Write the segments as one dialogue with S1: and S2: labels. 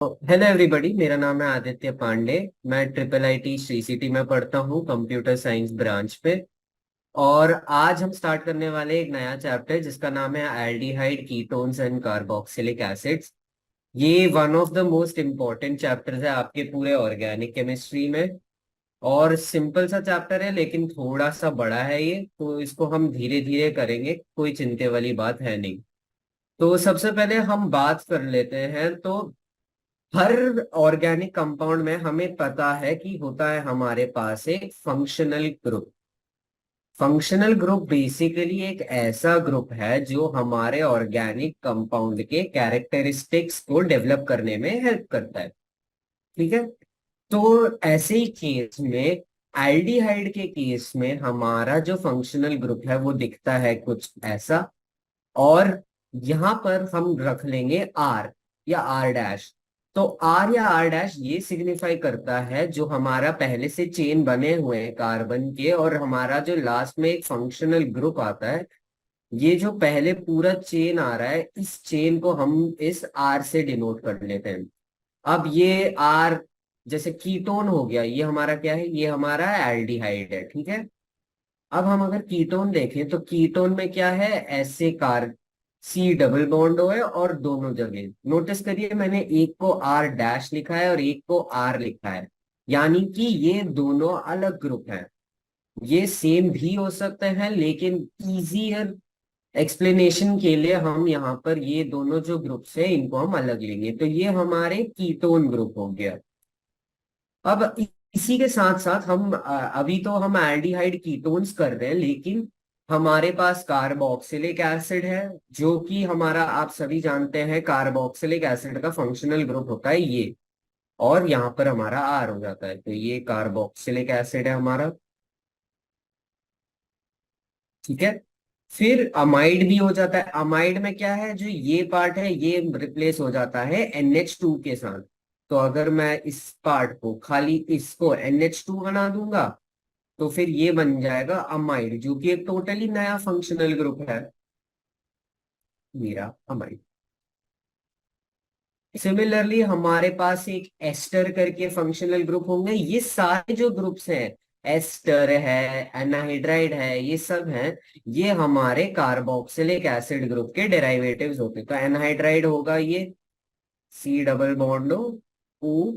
S1: Hello everybody, मेरा नाम है आदित्य पांडे। मैं ट्रिपल आईटी श्री सिटी में पढ़ता हूँ, कंप्यूटर साइंस ब्रांच पे। और आज हम स्टार्ट करने वाले एक नया चैप्टर जिसका नाम है aldehyde ketones and carboxylic acids. ये one of the most important chapters है आपके पूरे ऑर्गेनिक केमिस्ट्री में। और सिंपल सा चैप्टर है लेकिन थोड़ा सा बड़ा है ये, तो इसको हम धीरे धीरे करेंगे, कोई चिंता वाली बात है नहीं। तो सबसे पहले हम बात कर लेते हैं। तो हर ऑर्गेनिक कंपाउंड में हमें पता है कि होता है हमारे पास एक functional group. Functional group basically एक ऐसा ग्रुप है जो हमारे ऑर्गेनिक कंपाउंड के कैरेक्टरिस्टिक्स को डेवलप करने में हेल्प करता है। ठीक है। तो ऐसे ही केस में, एल्डिहाइड के केस में हमारा जो फंक्शनल ग्रुप है वो दिखता है कुछ ऐसा। और यहां पर हम रख लेंगे आर या आर डैश। तो आर या आर डैश ये सिग्निफाई करता है जो हमारा पहले से चेन बने हुए हैं कार्बन के, और हमारा जो लास्ट में एक फंक्शनल ग्रुप आता है, ये जो पहले पूरा चेन आ रहा है इस चेन को हम इस आर से डिनोट कर लेते हैं। अब ये आर जैसे कीटोन हो गया, ये हमारा क्या है, ये हमारा एल्डिहाइड है। ठीक है। अब हम अगर कीटोन देखें तो कीटोन में क्या है, ऐसे कार सी डबल बॉन्ड हो है, और दोनों जगह नोटिस करिए मैंने एक को आर डैश लिखा है और एक को आर लिखा है, यानी कि ये दोनों अलग ग्रुप हैं। ये सेम भी हो सकते हैं लेकिन इजियर एक्सप्लेनेशन के लिए हम यहाँ पर ये दोनों जो ग्रुप्स हैं इनको हम अलग लेंगे। तो ये हमारे कीटोन ग्रुप हो गया। अब इसी के साथ साथ हम अभी तो हम एल्डिहाइड कीटोन्स कर रहे हैं, लेकिन हमारे पास कार्बोक्सिलिक एसिड है जो कि हमारा, आप सभी जानते हैं कार्बोक्सिलिक एसिड का फंक्शनल ग्रुप होता है ये। और यहाँ पर हमारा आर हो जाता है, तो ये कार्बोक्सिलिक एसिड है हमारा। ठीक है। फिर अमाइड भी हो जाता है। अमाइड में क्या है, जो ये पार्ट है ये रिप्लेस हो जाता है NH2 के साथ। तो अगर मैं इस पार्ट को खाली इसको NH2 बना दूंगा तो फिर ये बन जाएगा अमाइड, जो कि एक टोटली नया फंक्शनल ग्रुप है मेरा, अमाइड। सिमिलरली हमारे पास एक एस्टर करके फंक्शनल ग्रुप होंगे। ये सारे जो ग्रुप्स हैं, एस्टर है, एनाहाइड्राइड है, ये सब हैं, ये हमारे कार्बोक्सिलिक एसिड ग्रुप के डेरिवेटिव्स होते हैं। तो एनहाइड्राइड होगा ये C double bond O,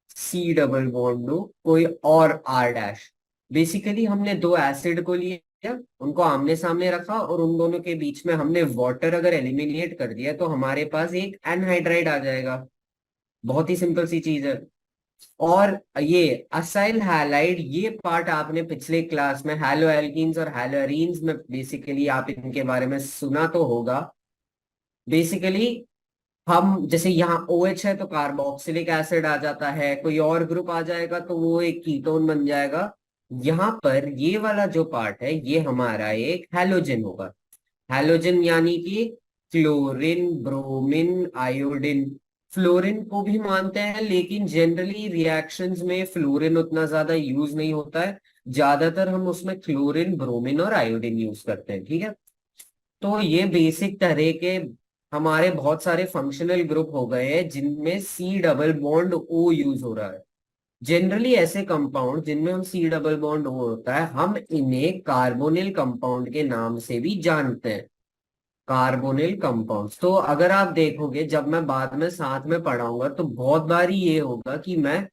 S1: C double bond हो कोई और आर डैश। बेसिकली हमने दो एसिड को लिया, उनको आमने सामने रखा, और उन दोनों के बीच में हमने वाटर अगर एलिमिनेट कर दिया तो हमारे पास एक एनहाइड्राइड आ जाएगा। बहुत ही सिंपल सी चीज है। और ये असाइल हैलाइड, ये पार्ट आपने पिछले क्लास में हैलो एल्कीन्स और हैलो एरीन्स में बेसिकली आप इनके बारे में सुना तो होगा। बेसिकली हम जैसे यहाँ OH है तो कार्बोक्सिलिक एसिड आ जाता है, कोई और ग्रुप आ जाएगा तो वो एक कीटोन बन जाएगा। यहाँ पर ये वाला जो पार्ट है ये हमारा एक हैलोजन होगा। हैलोजन यानी कि क्लोरीन, ब्रोमीन, आयोडीन। फ्लोरीन को भी मानते हैं लेकिन जनरली रिएक्शंस में फ्लोरीन उतना ज्यादा यूज नहीं होता है। ज्यादातर हम उसमें क्लोरीन, ब्रोमीन और आयोडीन यूज करते हैं। ठीक है। तो ये बेसिक तरह के हमारे बहुत सारे फंक्शनल ग्रुप हो गए हैं जिनमें C double bond O use हो रहा है। जनरली ऐसे कंपाउंड जिनमें हम सी डबल बॉन्ड ओ होता है, हम इन्हें कार्बोनिल कंपाउंड के नाम से भी जानते हैं। कार्बोनिल कंपाउंड्स, तो अगर आप देखोगे जब मैं बाद में साथ में पढ़ाऊंगा तो बहुत बारी ये होगा कि मैं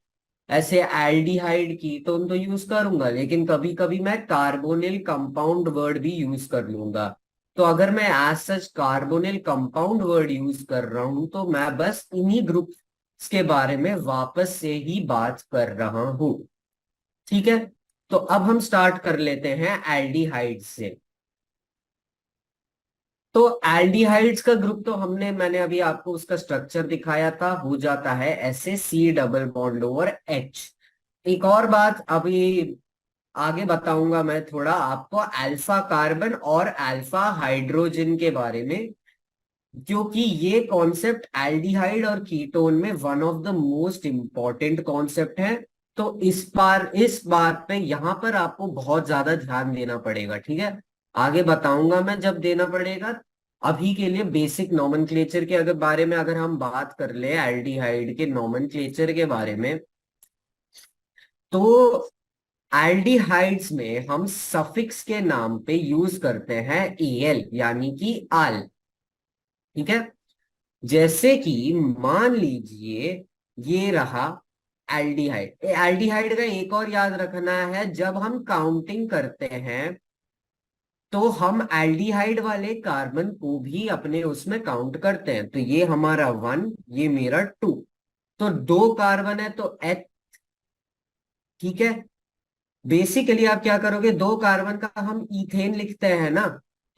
S1: ऐसे एल्डिहाइड कीटोन तो यूज करूंगा लेकिन कभी कभी मैं कार्बोनिल कंपाउंड वर्ड भी यूज कर लूंगा। तो अगर मैं as such carbonyl compound word use कर रहा हूं तो मैं बस इन्हीं ग्रुप्स के बारे में वापस से ही बात कर रहा हूं। ठीक है। तो अब हम स्टार्ट कर लेते हैं एल्डिहाइड से। तो एल्डिहाइड्स का ग्रुप तो मैंने अभी आपको उसका स्ट्रक्चर दिखाया था, हो जाता है ऐसे C double bond over H। एक और बात अभी आगे बताऊंगा मैं थोड़ा आपको अल्फा कार्बन और अल्फा हाइड्रोजन के बारे में, क्योंकि ये कॉन्सेप्ट एल्डिहाइड और कीटोन में one of the most important concept है। तो इस बात पे यहाँ पर आपको बहुत ज्यादा ध्यान देना पड़ेगा। ठीक है। आगे बताऊंगा मैं जब देना पड़ेगा। अभी के लिए बेसिक नोमेनक्लेचर के अगर बारे में अगर हम बात कर ले, एल्डिहाइड के नोमेनक्लेचर के बारे में, तो एल्डिहाइड्स में हम सफिक्स के नाम पे यूज करते हैं एल, यानी कि आल। ठीक है। जैसे कि मान लीजिए ये रहा एल्डिहाइड। एल्डिहाइड का एक और याद रखना है, जब हम काउंटिंग करते हैं तो हम एल्डिहाइड वाले कार्बन को भी अपने उसमें काउंट करते हैं। तो ये हमारा 1, ये मेरा 2, तो 2 कार्बन है तो H। ठीक है। बेसिकली आप क्या करोगे, 2 कार्बन का हम इथेन लिखते हैं ना,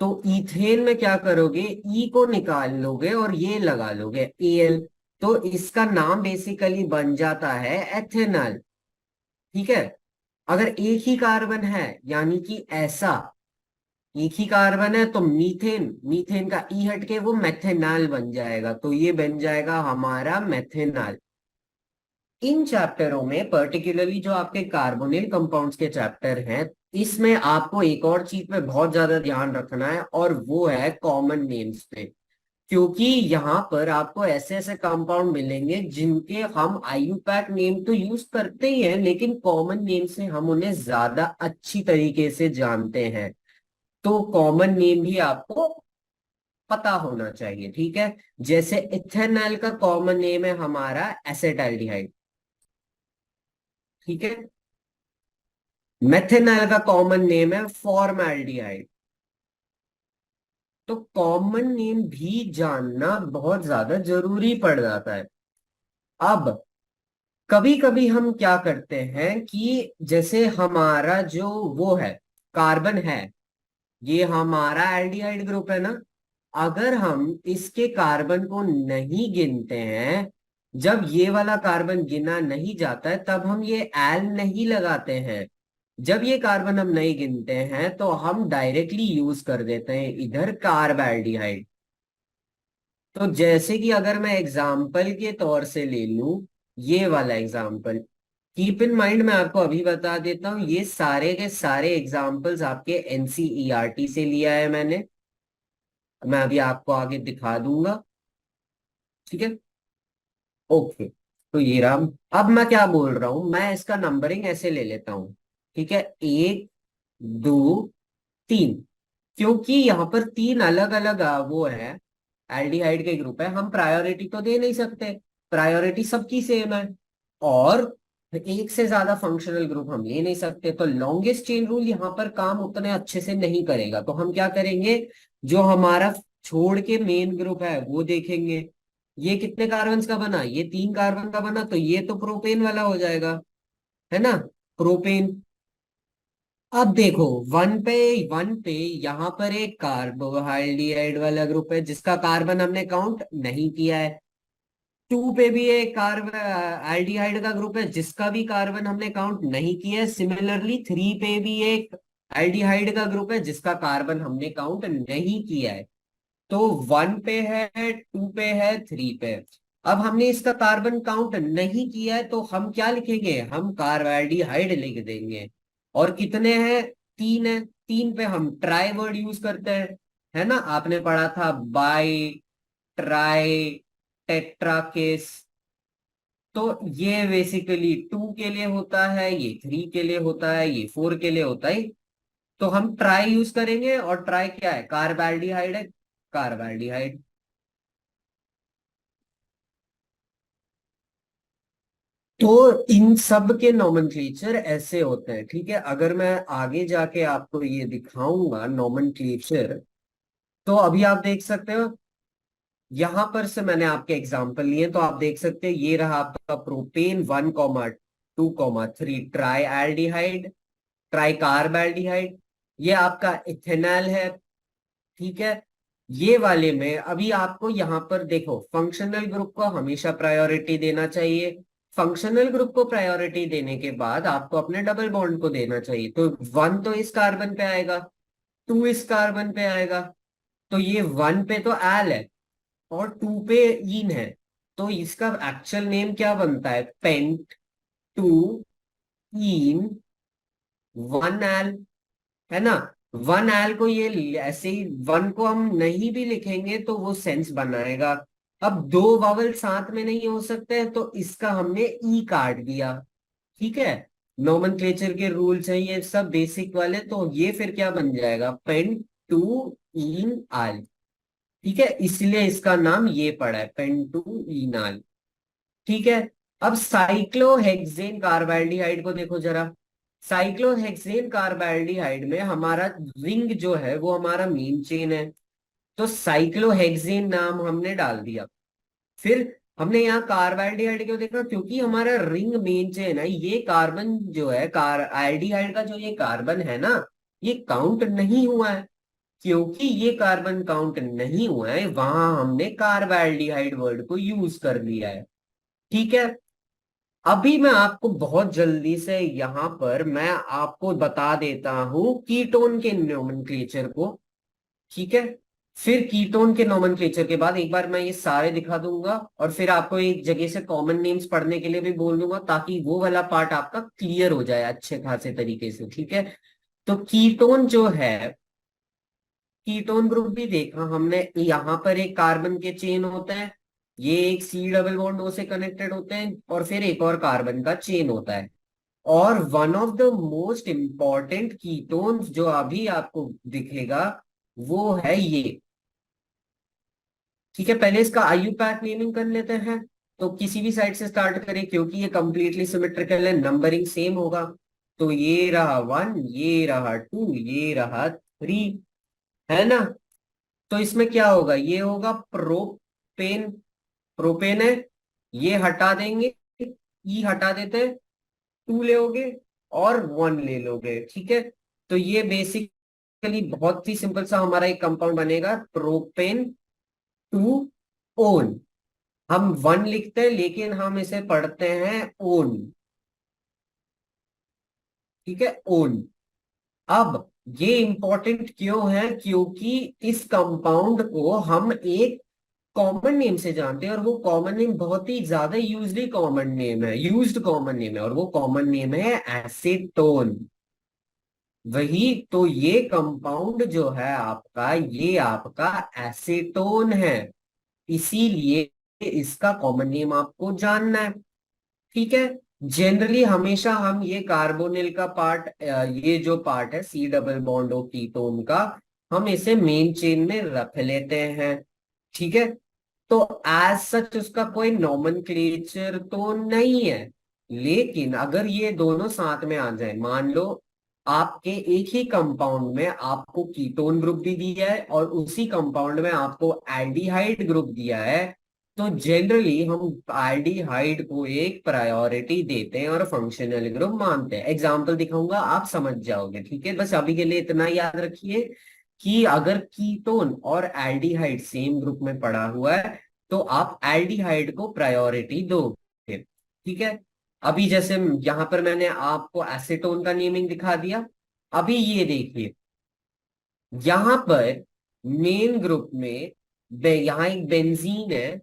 S1: तो इथेन में क्या करोगे, ई को निकाल लोगे और ये लगा लोगे एल, तो इसका नाम बेसिकली बन जाता है एथेनॉल। ठीक है। अगर एक ही कार्बन है, यानी कि ऐसा एक ही कार्बन है, तो मीथेन, मीथेन का ई हटके वो मेथेनॉल बन जाएगा, तो ये बन जाएगा हमारा मेथेनॉल। इन चैप्टरों में पर्टिकुलरली जो आपके कार्बोनिल कंपाउंड्स के चैप्टर हैं, इसमें आपको एक और चीज पे बहुत ज्यादा ध्यान रखना है, और वो है कॉमन नेम्स पे। क्योंकि यहाँ पर आपको ऐसे ऐसे कंपाउंड मिलेंगे जिनके हम आईयूपैक नेम तो यूज करते ही हैं, लेकिन कॉमन नेम से हम उन्हें ज्यादा अच्छी तरीके से जानते हैं। तो कॉमन नेम भी आपको पता होना चाहिए। ठीक है। जैसे इथेनॉल का कॉमन नेम है हमारा एसेटाल्डिहाइड। ठीक है। मेथेनॉल का कॉमन नेम है फॉर्मल्डिहाइड। तो कॉमन नेम भी जानना बहुत ज्यादा जरूरी पड़ जाता है। अब कभी कभी हम क्या करते हैं कि जैसे हमारा जो वो है कार्बन है, ये हमारा एल्डिहाइड ग्रुप है ना, अगर हम इसके कार्बन को नहीं गिनते हैं, जब ये वाला कार्बन गिना नहीं जाता है तब हम ये एल नहीं लगाते हैं। जब ये कार्बन हम नहीं गिनते हैं तो हम डायरेक्टली यूज कर देते हैं इधर कार्बल्डिहाइड। तो जैसे कि अगर मैं एग्जाम्पल के तौर से ले लूं, ये वाला एग्जाम्पल, कीप इन माइंड, मैं आपको अभी बता देता हूं, ये सारे के सारे एग्जाम्पल्स आपके एनसीईआरटी से लिया है मैंने। मैं अभी आपको आगे दिखा दूंगा। ठीक है। ओके। तो ये रहा। अब मैं क्या बोल रहा हूं, मैं इसका नंबरिंग ऐसे ले लेता हूं। ठीक है। 1, 2, 3। क्योंकि यहाँ पर 3 अलग अलग वो है, एल्डिहाइड के ग्रुप है, हम प्रायोरिटी तो दे नहीं सकते, प्रायोरिटी सबकी सेम है। और एक से ज्यादा फंक्शनल ग्रुप हम ले नहीं सकते, तो लॉन्गेस्ट चेन रूल यहाँ पर काम उतने अच्छे से नहीं करेगा। तो हम क्या करेंगे, जो हमारा छोड़ के मेन ग्रुप है वो देखेंगे। ये कितने कार्बन का बना, ये 3 कार्बन का बना, तो ये तो प्रोपेन वाला हो जाएगा, है ना, प्रोपेन। अब देखो, वन पे यहाँ पर एक कार्बोहाइड्रेट वाला ग्रुप है जिसका कार्बन हमने काउंट नहीं किया है। 2 पे भी एक कार्बन एल्डिहाइड का ग्रुप है जिसका भी कार्बन हमने काउंट नहीं किया है। सिमिलरली 3 पे भी एक एल्डिहाइड का ग्रुप है जिसका कार्बन हमने काउंट नहीं किया है। तो 1 पे है, 2 पे है, 3 पे है। अब हमने इसका कार्बन काउंट नहीं किया है तो हम क्या लिखेंगे, हम कार्बोहाइड्रेट लिख देंगे। और कितने हैं, 3 है। 3 पे हम ट्राई वर्ड यूज करते हैं, है ना, आपने पढ़ा था बाई, ट्राई, टेट्राकेस। तो ये बेसिकली 2 के लिए होता है, ये 3 के लिए होता है, ये 4 के लिए होता है। तो हम ट्राई यूज करेंगे, और ट्राई क्या है, कार्बल्डिहाइड है, कार्बल्डिहाइड। तो इन सब के नोमेनक्लेचर ऐसे होते हैं। ठीक है। अगर मैं आगे जाके आपको ये दिखाऊंगा नोमेनक्लेचर, तो अभी आप देख सकते हो, यहां पर से मैंने आपके एग्जांपल लिए, तो आप देख सकते हैं ये रहा आपका प्रोपेन 1,2,3 ट्राई एल्डिहाइड, ट्राई कार्बल्डिहाइड। ये आपका इथेनॉल है। ठीक है। ये वाले में अभी आपको यहां पर देखो, फंक्शनल ग्रुप को हमेशा प्रायोरिटी देना चाहिए। फंक्शनल ग्रुप को प्रायोरिटी देने के बाद आपको अपने डबल बॉन्ड को देना चाहिए। तो 1 तो इस कार्बन पे आएगा, 2 इस कार्बन पे आएगा, तो ये 1 पे तो एल है और 2 पे इन है। तो इसका एक्चुअल नेम क्या बनता है, पेंट 2 इन 1 एल, है ना। वन एल को ये ऐसे ही वन को हम नहीं भी लिखेंगे तो वो सेंस बनाएगा। अब दो वावल साथ में नहीं हो सकते हैं तो इसका हमने ई काट दिया। ठीक है, नोमेनक्लेचर के रूल्स हैं ये सब बेसिक वाले, तो ये फिर क्या बन जाएगा, पेन टू इन आल। ठीक है, इसलिए इसका नाम ये पड़ा है, पेन टू इनाल। ठीक है, अब साइक्लोहेक्सेन कार्बाल्डिहाइड को देखो जरा। साइक्लोहेक्सेन कार्बाल्डिहाइड में हमारा रिंग जो है वो हमारा मेन चेन है, तो साइक्लोहेक्सेन नाम हमने डाल दिया। फिर हमने यहाँ कार्बाल्डिहाइड क्यों देखा, क्योंकि हमारा रिंग मेन चेन है, ये कार्बन जो है कार एल्डिहाइड का जो ये कार्बन है ना, ये काउंट नहीं हुआ है। क्योंकि ये कार्बन काउंट नहीं हुआ है, वहां हमने कार्बाल्डिहाइड वर्ड को यूज कर लिया है। ठीक है, अभी मैं आपको बहुत जल्दी से यहां पर मैं आपको बता देता हूं कीटोन के नोमेनक्लेचर को। ठीक है, फिर कीटोन के नोमेनक्लेचर के बाद एक बार मैं ये सारे दिखा दूंगा और फिर आपको एक जगह से कॉमन नेम्स पढ़ने के लिए भी बोल दूंगा, ताकि वो वाला पार्ट आपका क्लियर हो जाए अच्छे खासे तरीके से। ठीक है, तो कीटोन जो है, कीटोन ग्रुप भी देखा हमने, यहाँ पर एक कार्बन के चेन होता है, ये एक सी डबल बॉन्ड ओ से कनेक्टेड होते हैं, और फिर एक और कार्बन का चेन होता है। और one of the most important ketones जो अभी आपको दिखेगा वो है ये। ठीक है, पहले इसका आईयूपैक नेमिंग कर लेते हैं। तो किसी भी साइड से स्टार्ट करें, क्योंकि ये कंप्लीटली सिमेट्रिकल है, नंबरिंग सेम होगा। तो ये रहा वन, ये रहा टू, ये रहा थ्री, है ना। तो इसमें क्या होगा, ये होगा प्रोपेन, प्रोपेन है, ये हटा देंगे, ई हटा देते हैं, टू लोगे और वन ले लोगे। ठीक है, तो ये बेसिकली बहुत ही सिंपल सा हमारा एक कंपाउंड बनेगा, प्रोपेन टू ओन। हम वन लिखते हैं लेकिन हम इसे पढ़ते हैं ओन। ठीक है, ओन। अब ये इंपॉर्टेंट क्यों है, क्योंकि इस कंपाउंड को हम एक कॉमन नेम से जानते हैं, और वो कॉमन नेम बहुत ही ज्यादा यूजली कॉमन नेम है, यूज्ड कॉमन नेम है, और वो कॉमन नेम है एसीटोन। वही तो, ये कंपाउंड जो है आपका, ये आपका एसीटोन है, इसीलिए इसका कॉमन नेम आपको जानना है। ठीक है, जनरली हमेशा हम ये कार्बोनिल का पार्ट, ये जो पार्ट है C double bond O ketone का, हम इसे मेन चेन में रख लेते हैं। ठीक है, तो एज सच उसका कोई नॉमेनक्लेचर तो नहीं है। लेकिन अगर ये दोनों साथ में आ जाए, मान लो आपके एक ही कंपाउंड में आपको कीटोन ग्रुप भी दिया है और उसी कंपाउंड में आपको एल्डिहाइड ग्रुप दिया है, तो जनरली हम एल्डिहाइड को एक प्रायोरिटी देते हैं और फंक्शनल ग्रुप मानते हैं। एग्जाम्पल दिखाऊंगा, आप समझ जाओगे। ठीक है, बस अभी के लिए इतना याद रखिए कि अगर कीटोन और एल्डिहाइड सेम ग्रुप में पड़ा हुआ है तो आप एल्डिहाइड को प्रायोरिटी दोगे। ठीक है, अभी जैसे यहां पर मैंने आपको एसीटोन का नेमिंग दिखा दिया। अभी ये देखिए, यहां पर मेन ग्रुप में यहाँ एक बेंजीन है,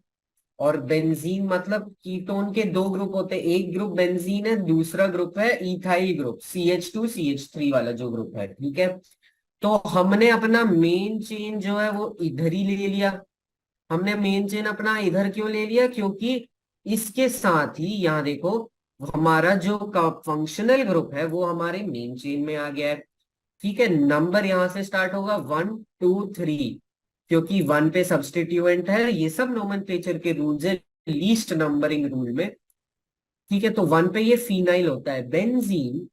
S1: और बेंजीन मतलब कीटोन के दो ग्रुप होते हैं, एक ग्रुप बेंजीन है, दूसरा ग्रुप है इथाइल ग्रुप, CH2CH3 वाला जो ग्रुप है। ठीक है, तो हमने अपना मेन चेन जो है वो इधर ही ले लिया। हमने मेन चेन अपना इधर क्यों ले लिया, क्योंकि इसके साथ ही यहाँ देखो, हमारा जो फंक्शनल ग्रुप है वो हमारे मेन चेन में आ गया है। ठीक है, नंबर यहां से स्टार्ट होगा 1 2 3, क्योंकि वन पे सब्सटीट्यूएंट है, ये सब नोमेनक्लेचर के रूल्स है, लीस्ट नंबरिंग रूल में। ठीक है, तो वन पे ये फिनाइल होता है, बेंजीन।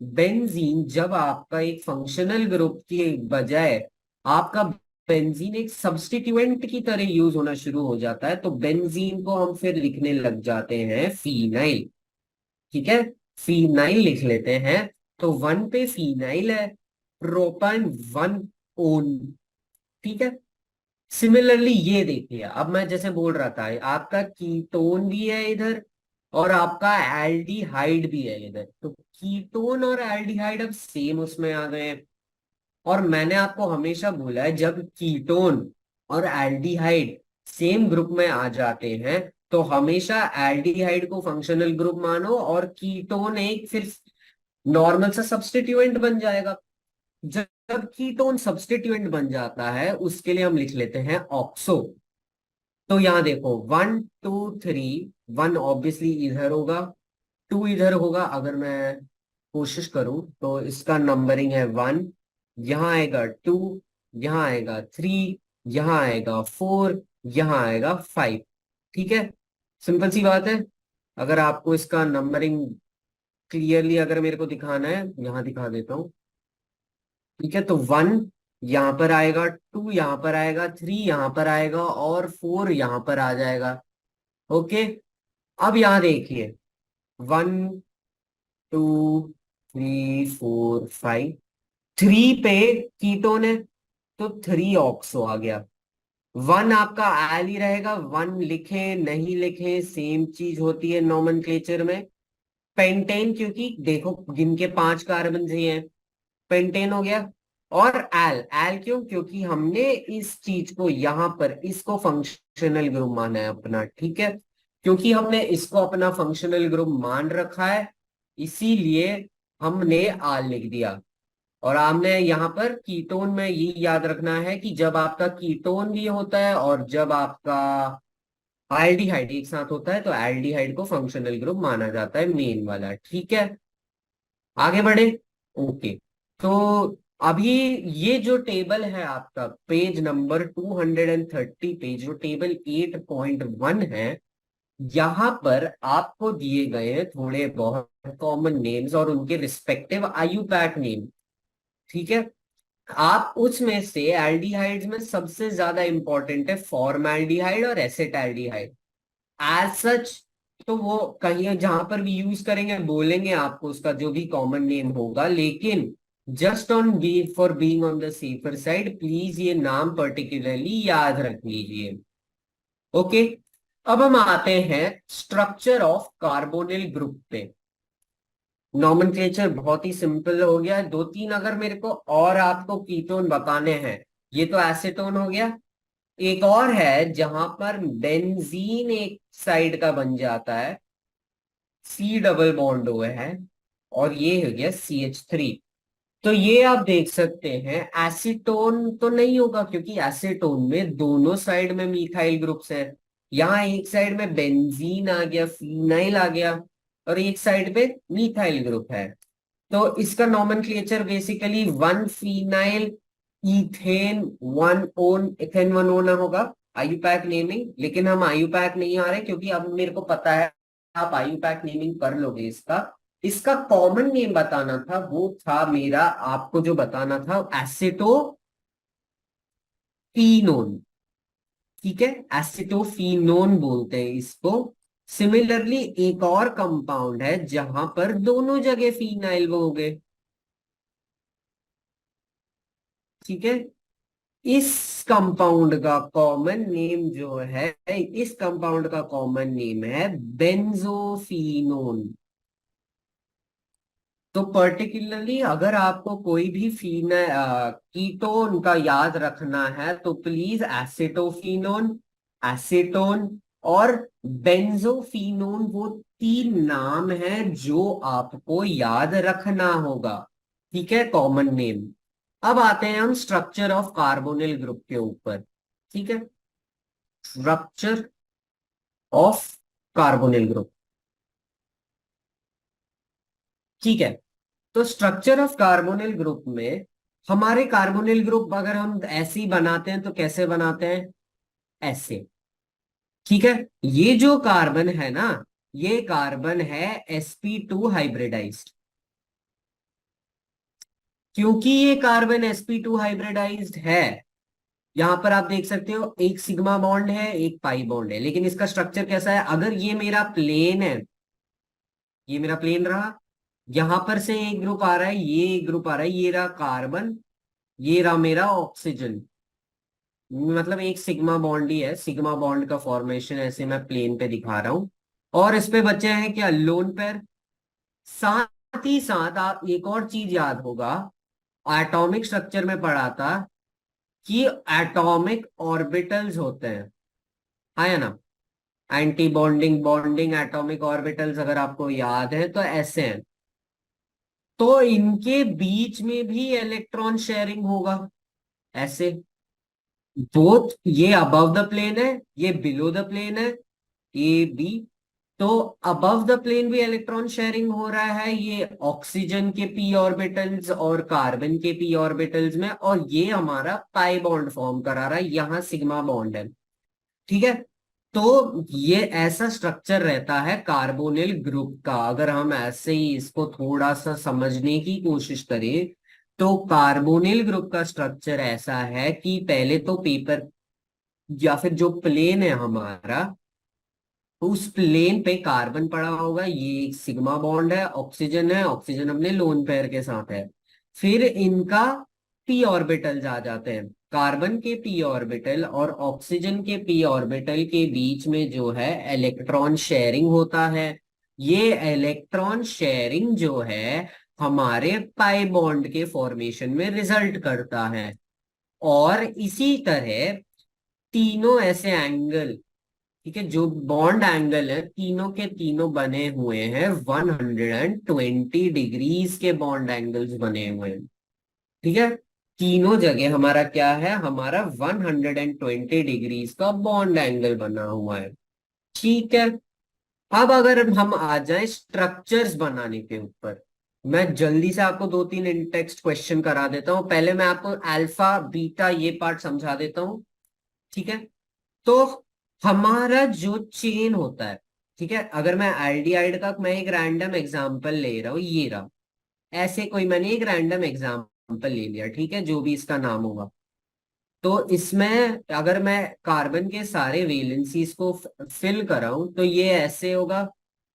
S1: बेंजीन जब आपका एक फंक्शनल ग्रुप के बजाय आपका बेंजीन एक सब्स्टिट्यूएंट की तरह यूज होना शुरू हो जाता है, तो बेंजीन को हम फिर लिखने लग जाते हैं फिनाइल। ठीक है, फिनाइल लिख लेते हैं। तो वन पे फिनाइल है, प्रोपान वन ओन। ठीक है, सिमिलरली ये देखिए, अब मैं जैसे बोल रहा था आपका कीटोन भी है इधर और आपका एल्डिहाइड भी है इधर, तो कीटोन और एल्डिहाइड अब सेम उसमें आ गए हैं। और मैंने आपको हमेशा बोला है, जब कीटोन और एल्डिहाइड सेम ग्रुप में आ जाते हैं तो हमेशा एल्डिहाइड को फंक्शनल ग्रुप मानो और कीटोन एक फिर नॉर्मल सा सब्स्टिट्यूएंट बन जाएगा। कीटोन सब्स्टिट्यूएंट बन जाता है उसके लिए हम लिख लेते हैं ऑक्सो। तो यहां देखो 1 2 3, 1 ऑब्वियसली इधर होगा, 2 इधर होगा। अगर मैं कोशिश करूं तो इसका नंबरिंग है 1, यहां आएगा 2, यहां आएगा 3, यहां आएगा 4, यहां आएगा 5। ठीक है, सिंपल सी बात है। अगर आपको इसका नंबरिंग क्लियरली अगर मेरे को दिखाना है, यहां दिखा देता हूं। ठीक है, तो 1 यहां पर आएगा, 2 यहां पर आएगा, 3 यहां पर आएगा और 4 यहां पर आ जाएगा। ओके, अब यहां देखिए 1 2 3 4 5, 3 पे कीटोन है तो 3 ऑक्सो आ गया। 1 आपका एल ही रहेगा, 1 लिखे नहीं लिखे सेम चीज होती है नोमेनक्लेचर में। पेंटेन, क्योंकि देखो गिन के 5 कार्बन ही हैं, पेंटेन हो गया। और एल, एल क्यों? क्योंकि हमने इस चीज को यहां पर इसको फंक्शनल ग्रुप माना है अपना। ठीक है, क्योंकि हमने इसको अपना फंक्शनल ग्रुप मान रखा है इसीलिए हमने आल लिख दिया। और आपने यहाँ पर कीटोन में ये याद रखना है कि जब आपका कीटोन भी होता है और जब आपका एल्डिहाइड एक साथ होता है तो एल्डिहाइड को फंक्शनल ग्रुप माना जाता है, मेन वाला। ठीक है, आगे बढ़े। ओके, तो अभी ये जो टेबल है आपका पेज नंबर 230 पे, जो टेबल 8.1 है, यहाँ पर आपको दिए गए हैं थोड़े बहुत कॉमन नेम्स और उनके रिस्पेक्टिव आयुपैक नेम। ठीक है, आप उसमें से एल्डिहाइड्स में सबसे ज्यादा इंपॉर्टेंट है फॉर्मैल्डिहाइड और एसेटल्डिहाइड। एज सच तो वो कहीं जहां पर भी यूज करेंगे बोलेंगे आपको उसका जो भी कॉमन नेम होगा, लेकिन just on be for being on the safer side please ये नाम पर्टिकुलरली याद रख लीजिए। ओके, अब हम आते हैं स्ट्रक्चर ऑफ कार्बोनिल ग्रुप पे। नॉमेनक्लेचर बहुत ही सिंपल हो गया। 2 3 अगर मेरे को और आपको कीटोन बताने हैं, ये तो एसीटोन हो गया। एक और है जहां पर बेंजीन एक साइड का बन जाता है, सी डबल बॉन्ड हुए है, और ये हो गया CH3। तो ये आप देख सकते हैं एसीटोन तो नहीं होगा क्योंकि एसीटोन में दोनों साइड में मिथाइल ग्रुप्स हैं। यहाँ एक साइड में बेंजीन आ गया, फिनाइल आ गया, और एक साइड पे मिथाइल ग्रुप है। तो इसका nomenclature basically 1 phenyl ethane 1 own, ethane 1 own होगा आयुपैक नेमिंग। लेकिन हम आयुपैक नहीं आ रहे क्योंकि अब मेरे को पता है आप आयुपैक नेमिंग कर लोगे इसका। इसका कॉमन नेम बताना था, वो था मेरा आपको जो बताना था एसिटोफिनोन। ठीक है, एसिटोफिनोन बोलते हैं इसको। सिमिलरली एक और कंपाउंड है जहां पर दोनों जगह फिनाइल वो हो गए। ठीक है, इस कंपाउंड का कॉमन नेम जो है, इस कंपाउंड का कॉमन नेम है बेंजोफिनोन। तो पर्टिकुलरली अगर आपको कोई भी फीना कीटोन का याद रखना है तो प्लीज एसिटोफिनोन, एसीटोन और बेंजोफिनोन, वो 3 नाम हैं जो आपको याद रखना होगा। ठीक है, कॉमन नेम। अब आते हैं हम स्ट्रक्चर ऑफ कार्बोनिल ग्रुप के ऊपर। ठीक है, स्ट्रक्चर ऑफ कार्बोनिल ग्रुप। ठीक है, तो स्ट्रक्चर ऑफ कार्बोनिल ग्रुप में हमारे कार्बोनिल ग्रुप अगर हम ऐसे ही बनाते हैं तो कैसे बनाते हैं? ऐसे। ठीक है, ये जो कार्बन है ना, ये कार्बन है sp2 हाइब्रिडाइज्ड। क्योंकि ये कार्बन sp2 हाइब्रिडाइज्ड है, यहां पर आप देख सकते हो एक सिग्मा बॉन्ड है एक पाई बॉन्ड है। लेकिन इसका स्ट्रक्चर कैसा है? अगर ये मेरा प्लेन है, ये मेरा प्लेन रहा, यहां पर से एक ग्रुप आ रहा है, ये एक ग्रुप आ रहा है, ये रहा कार्बन, ये रहा मेरा ऑक्सीजन। मतलब एक सिग्मा बॉन्ड ही है, सिग्मा बॉन्ड का फॉर्मेशन ऐसे मैं प्लेन पे दिखा रहा हूं। और इस पे बचे हैं क्या? Lone pair. साथ ही साथ आप एक और चीज याद होगा, एटॉमिक स्ट्रक्चर में पढ़ा था कि एटॉमिक ऑर्बिटल्स होते हैं, है ना? Anti bonding, bonding atomic orbitals अगर आपको याद है तो ऐसे हैं। तो इनके बीच में भी इलेक्ट्रॉन शेयरिंग होगा ऐसे। बोथ ये अबव द प्लेन है, ये बिलो द प्लेन है, ए बी। तो अबव द प्लेन भी इलेक्ट्रॉन शेयरिंग हो रहा है, ये ऑक्सीजन के पी ऑर्बिटल्स और कार्बन के पी ऑर्बिटल्स में, और ये हमारा पाई बॉन्ड फॉर्म करा रहा है, यहां सिग्मा बॉन्ड है। ठीक है। तो ये ऐसा स्ट्रक्चर रहता है कार्बोनिल ग्रुप का। अगर हम ऐसे ही इसको थोड़ा सा समझने की कोशिश करें, तो कार्बोनिल ग्रुप का स्ट्रक्चर ऐसा है कि पहले तो पेपर या फिर जो प्लेन है हमारा, उस प्लेन पे कार्बन पड़ा होगा, ये एक सिग्मा बॉन्ड है, ऑक्सीजन अपने लोन पेयर के साथ है। फिर इनका पी ऑर्बिटल्स आ जाते हैं, कार्बन के पी ऑर्बिटल और ऑक्सीजन के पी ऑर्बिटल के बीच में जो है इलेक्ट्रॉन शेयरिंग होता है। ये इलेक्ट्रॉन शेयरिंग जो है हमारे पाई बॉन्ड के फॉर्मेशन में रिजल्ट करता है। और इसी तरह तीनों ऐसे एंगल, ठीक है, जो बॉन्ड एंगल है तीनों के तीनों बने हुए हैं 120 डिग्रीज के बॉन्ड एंगल्स बने हुए हैं। ठीक है। तीनों जगह हमारा क्या है, हमारा 120 डिग्रीज का बॉन्ड एंगल बना हुआ है। ठीक है। अब अगर हम आ जाएं स्ट्रक्चर्स बनाने के ऊपर, मैं जल्दी से आपको दो तीन इन टेक्स्ट क्वेश्चन करा देता हूं। पहले मैं आपको अल्फा बीटा ये पार्ट समझा देता हूं। ठीक है। तो हमारा जो चेन होता है, ठीक है, अगर मैं एल्डिहाइड का मैं एक रैंडम एग्जांपल ले रहा हूं, ये रहा, ऐसे कोई मैंने एक रैंडम एग्जांपल ले लिया, ठीक है, जो भी इसका नाम होगा। तो इसमें अगर मैं कार्बन के सारे वेलेंसीज को फिल कराऊं तो ये ऐसे होगा।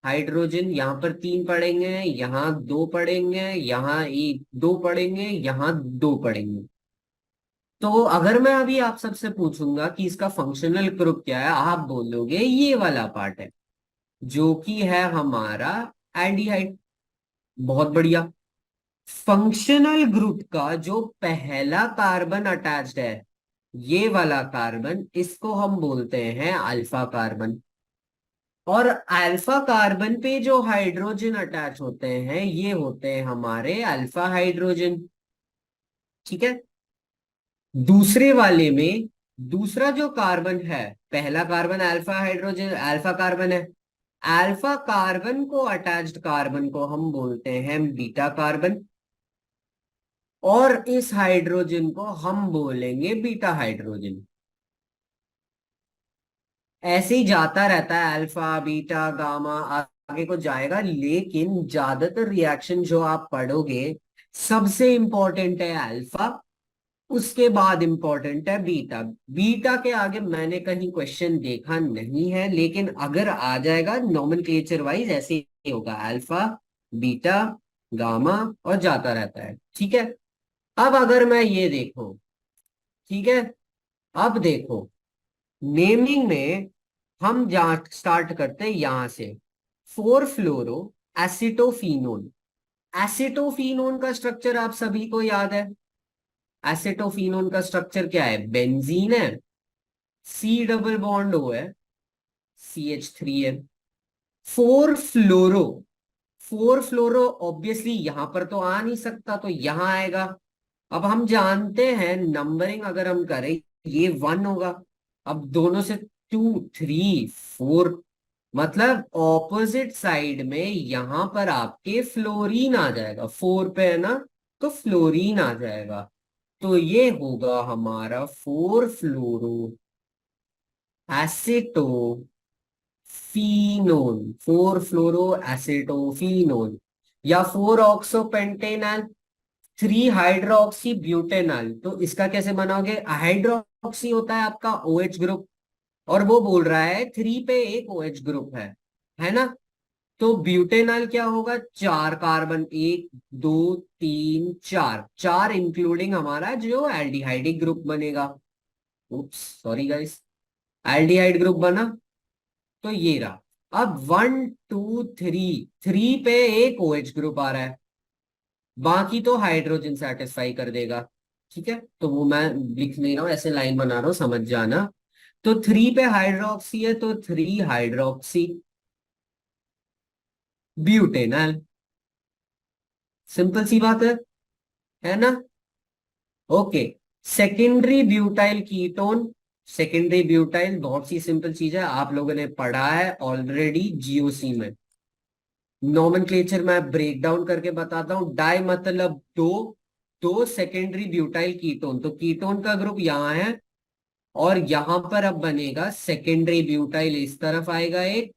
S1: हाइड्रोजन यहाँ पर तीन पड़ेंगे, यहाँ दो पड़ेंगे, यहाँ एक दो पड़ेंगे, यहाँ दो पड़ेंगे। तो अगर मैं अभी आप सबसे पूछूंगा कि इसका फंक्शनल ग्रुप क्या है, आप बोलोगे ये वाला पार्ट है, जो कि है हमारा एल्डिहाइड। बहुत बढ़िया। फंक्शनल ग्रुप का जो पहला कार्बन अटैच्ड है, ये वाला कार्बन, इसको हम बोलते हैं अल्फा कार्बन। और अल्फा कार्बन पे जो हाइड्रोजन अटैच होते हैं, ये होते हैं हमारे अल्फा हाइड्रोजन। ठीक है। दूसरे वाले में दूसरा जो कार्बन है, पहला carbon alpha hydrogen alpha carbon है, अल्फा कार्बन को अटैच्ड कार्बन को हम बोलते हैं बीटा कार्बन, और इस हाइड्रोजन को हम बोलेंगे बीटा हाइड्रोजन। ऐसे ही जाता रहता है, अल्फा बीटा गामा आगे को जाएगा, लेकिन ज्यादातर रिएक्शन जो आप पढ़ोगे, सबसे इंपॉर्टेंट है अल्फा, उसके बाद इंपॉर्टेंट है बीटा। बीटा के आगे मैंने कहीं क्वेश्चन देखा नहीं है, लेकिन अगर आ जाएगा नॉमेनक्लेचर वाइज ऐसे ही होगा, अल्फा बीटा गामा और जाता रहता है। ठीक है। अब अगर मैं ये देखो, ठीक है, अब देखो नेमिंग में हम जहां स्टार्ट करते हैं यहां से, फोर फ्लोरो एसिटोफिनोन। एसिटोफिनोन का स्ट्रक्चर आप सभी को याद है। एसिटोफिनोन का स्ट्रक्चर क्या है, बेंजीन है, सी डबल बॉन्ड ओ है, CH3 है। फोर फ्लोरो, फोर फ्लोरो ऑब्वियसली यहां पर तो आ नहीं सकता, तो यहां आएगा। अब हम जानते हैं नंबरिंग अगर हम करें, ये वन होगा। अब दोनों से टू थ्री फोर, मतलब ऑपोजिट साइड में यहां पर आपके फ्लोरीन आ जाएगा, फोर पे है ना, तो फ्लोरीन आ जाएगा। तो ये होगा हमारा फोर फ्लोरो एसिटोफिनोन, फोर फ्लोरो एसिटोफिनोन, या फोर ऑक्सोपेंटेनल थ्री हाइड्रोक्सी ब्यूटेनल। तो इसका कैसे बनाओगे, हाइड्रोक्सी होता है आपका OH ग्रुप, और वो बोल रहा है थ्री पे एक OH ग्रुप है ना। तो ब्यूटेनॉल क्या होगा, चार कार्बन, एक दो तीन चार, चार इंक्लूडिंग हमारा जो एल्डिहाइडिक ग्रुप बनेगा। Oops sorry guys, aldehyde group बना। तो ये रहा। अब वन टू थ्री, थ्री पे एक OH ग्रुप आ रहा है, बाकी तो हाइड्रोजन सेटिस्फाई कर देगा। ठीक है। तो वो मैं लिख नहीं रहा हूं, ऐसे लाइन बना रहा हूं, समझ जाना। तो थ्री पे हाइड्रोक्सी है, तो थ्री हाइड्रोक्सी ब्यूटेनॉल। सिंपल सी बात है ना? Okay. Secondary butyl ketone, secondary butyl बहुत सी सिंपल चीज है, आप लोगों ने पढ़ा है ऑलरेडी जीओसी में। नोमेनक्लेचर मैं ब्रेक डाउन करके बताता हूं। डाई मतलब दो, दो सेकेंडरी ब्यूटाइल कीटोन, तो कीटोन का ग्रुप यहां है और यहां पर अब बनेगा सेकेंडरी ब्यूटाइल, इस तरफ आएगा एक,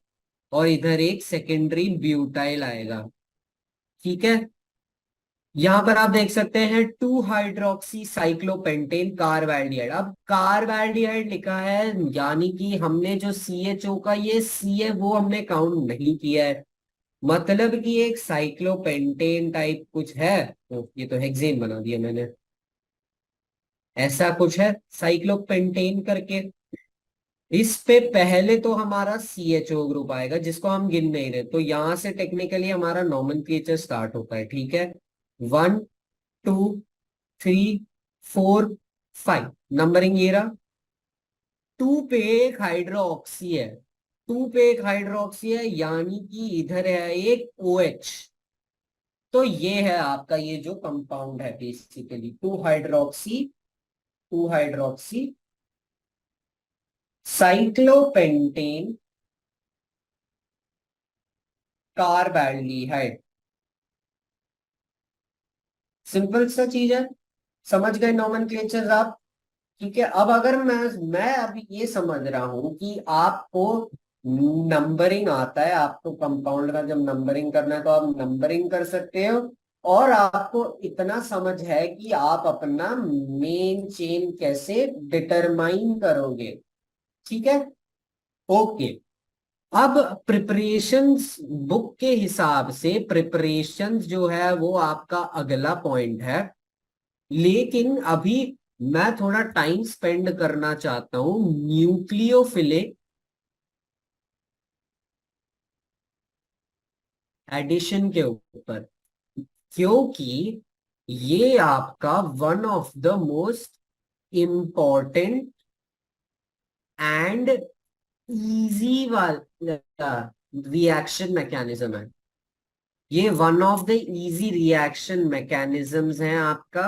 S1: और इधर एक सेकेंडरी ब्यूटाइल आएगा। ठीक है। यहां पर आप देख सकते हैं 2 हाइड्रोक्सी साइक्लोपेंटेन कार्बैल्डिहाइड। अब कार्बैल्डिहाइड लिखा है, यानी कि हमने जो CHO का ये C है वो हमने काउंट नहीं किया है, मतलब कि एक साइक्लोपेंटेन टाइप कुछ है। तो ये तो हेक्सेन बना दिया मैंने, ऐसा कुछ है साइक्लोपेंटेन करके। इस पे पहले तो हमारा CHO ग्रुप आएगा जिसको हम गिन नहीं रहे, तो यहां से टेक्निकली हमारा नोमेनक्लेचर स्टार्ट होता है। ठीक है। 1 2 3 4 5 नंबरिंग ये रहा। टू पे एक हाइड्रोक्सी है, टू पे एक हाइड्रोक्सी है, यानी कि इधर है एक OH। तो ये है आपका ये जो कंपाउंड है basically 2 hydroxy, 2 hydroxy cyclopentane carbaldehyde. Simple सा चीज है, समझ गए नोमेनक्लेचर आप? ठीक है। अब अगर मैं अभी ये समझ रहा हूं कि आपको नंबरिंग आता है, आपको कंपाउंड का जब नंबरिंग करना है तो आप नंबरिंग कर सकते हो, और आपको इतना समझ है कि आप अपना मेन चेन कैसे डिटरमाइन करोगे। ठीक है। ओके। अब प्रिपरेशंस, बुक के हिसाब से प्रिपरेशंस जो है वो आपका अगला पॉइंट है, लेकिन अभी मैं थोड़ा टाइम स्पेंड करना चाहता हूं न्यूक्लियोफिलिक एडिशन के ऊपर, क्योंकि ये आपका one of the most important and easy वाला रिएक्शन मैकेनिज्म है। ये one of the easy reaction mechanisms हैं आपका,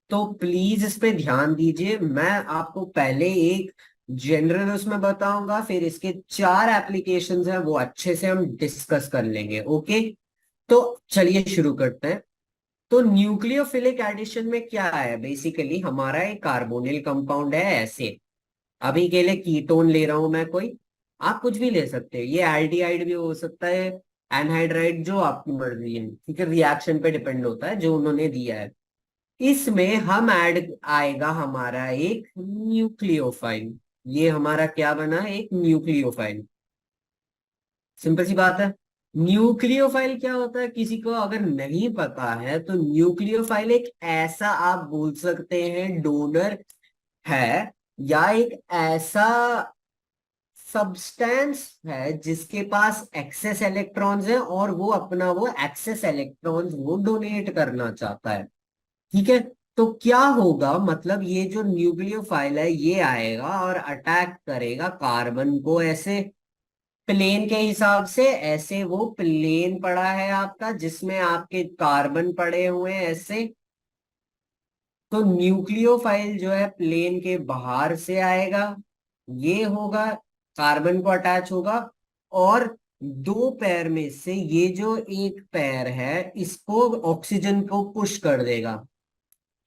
S1: तो प्लीज इस पे ध्यान दीजिए। मैं आपको पहले एक जनरल उसमें बताऊंगा, फिर इसके 4 एप्लीकेशंस हैं वो अच्छे से हम डिस्कस कर लेंगे। ओके, तो चलिए शुरू करते हैं। तो न्यूक्लियोफिलिक एडिशन में क्या है, बेसिकली हमारा एक कार्बोनिल कंपाउंड है ऐसे। अभी के लिए कीटोन ले रहा हूं मैं कोई, आप कुछ भी ले सकते हैं, ये एल्डिहाइड भी हो सकता है, एनहाइड्राइड, जो आपकी मर्जी है। ठीक है, रिएक्शन पे डिपेंड होता है जो उन्होंने दिया है। इसमें हम ऐड आएगा हमारा एक न्यूक्लियोफाइल। ये हमारा क्या बना, एक न्यूक्लियोफाइल। सिंपल सी बात है। न्यूक्लियोफाइल क्या होता है, किसी को अगर नहीं पता है तो न्यूक्लियोफाइल एक ऐसा, आप बोल सकते हैं डोनर है, या एक ऐसा सब्सटेंस है जिसके पास एक्सेस इलेक्ट्रॉन्स है और वो अपना वो एक्सेस इलेक्ट्रॉन्स वो डोनेट करना चाहता है। ठीक है। तो क्या होगा, मतलब ये जो न्यूक्लियोफाइल है ये आएगा और अटैक करेगा कार्बन को ऐसे प्लेन के हिसाब से। ऐसे वो प्लेन पड़ा है आपका जिसमें आपके कार्बन पड़े हुए हैं ऐसे। तो न्यूक्लियोफाइल जो है प्लेन के बाहर से आएगा, ये होगा, कार्बन को अटैच होगा, और दो पैर में से ये जो एक पैर है इसको ऑक्सीजन को पुश कर देगा।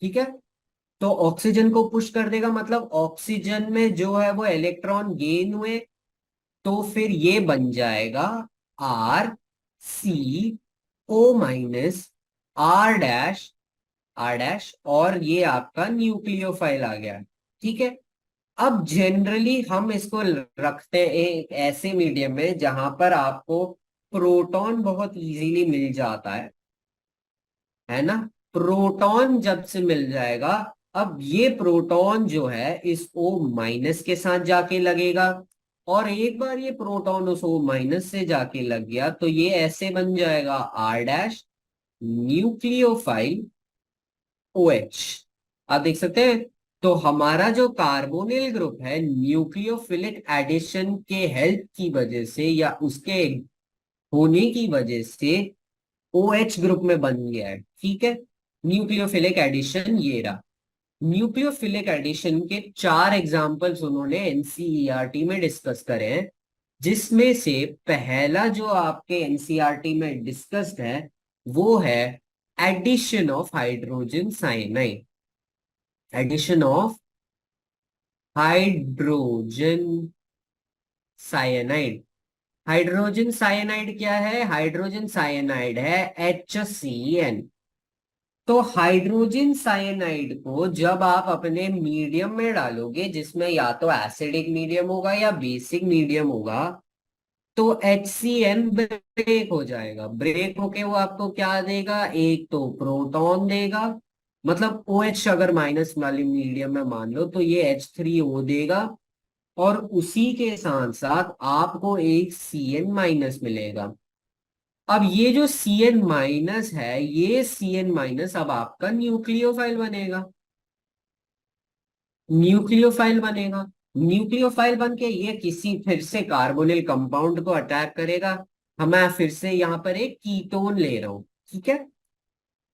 S1: ठीक है। तो ऑक्सीजन को पुश कर देगा मतलब ऑक्सीजन में जो है वो इलेक्ट्रॉन गेन हुए, तो फिर ये बन जाएगा RCO- R dash, R dash, और ये आपका न्यूक्लियोफाइल आ गया। ठीक है। अब जनरली हम इसको रखते हैं एक ऐसे मीडियम में जहां पर आपको प्रोटॉन बहुत इजीली मिल जाता है ना? प्रोटॉन जब से मिल जाएगा, अब ये प्रोटॉन जो है इस O- के साथ जाके लगेगा, और एक बार ये प्रोटॉन उस O- से जाके लग गया तो ये ऐसे बन जाएगा R डैश न्यूक्लियोफाइल OH। आप देख सकते हैं। तो हमारा जो कार्बोनिल ग्रुप है न्यूक्लियोफिलिक एडिशन के हेल्प की वजह से या उसके होने की वजह से ओ एच ग्रुप में बन गया है, ठीक है। न्यूक्लियोफिलिक एडिशन ये रहा। न्यूक्लियोफिलिक एडिशन के 4 एग्जाम्पल्स उन्होंने एनसीईआरटी में डिस्कस करे हैं, जिसमें से पहला जो आपके एनसीईआरटी में डिस्कस्ड है वो है addition of hydrogen cyanide. Addition of hydrogen cyanide. Hydrogen cyanide क्या है? हाइड्रोजन साइनाइड है HCN। तो हाइड्रोजन साइनाइड को जब आप अपने मीडियम में डालोगे, जिसमें या तो एसिडिक मीडियम होगा या बेसिक मीडियम होगा, तो HCN ब्रेक हो जाएगा। ब्रेक होके वो आपको क्या देगा? एक तो प्रोटॉन देगा, मतलब OH अगर माइनस वाली मीडियम में मान लो तो ये H3O देगा, और उसी के साथ साथ आपको एक Cn माइनस मिलेगा। अब ये जो Cn माइनस है, ये Cn माइनस अब आपका न्यूक्लियोफाइल बनेगा। न्यूक्लियोफाइल बनेगा। न्यूक्लियोफाइल बन के ये किसी फिर से कार्बोनिल कंपाउंड को अटैक करेगा। मैं फिर से यहाँ पर एक कीटोन ले रहा हूं, ठीक है।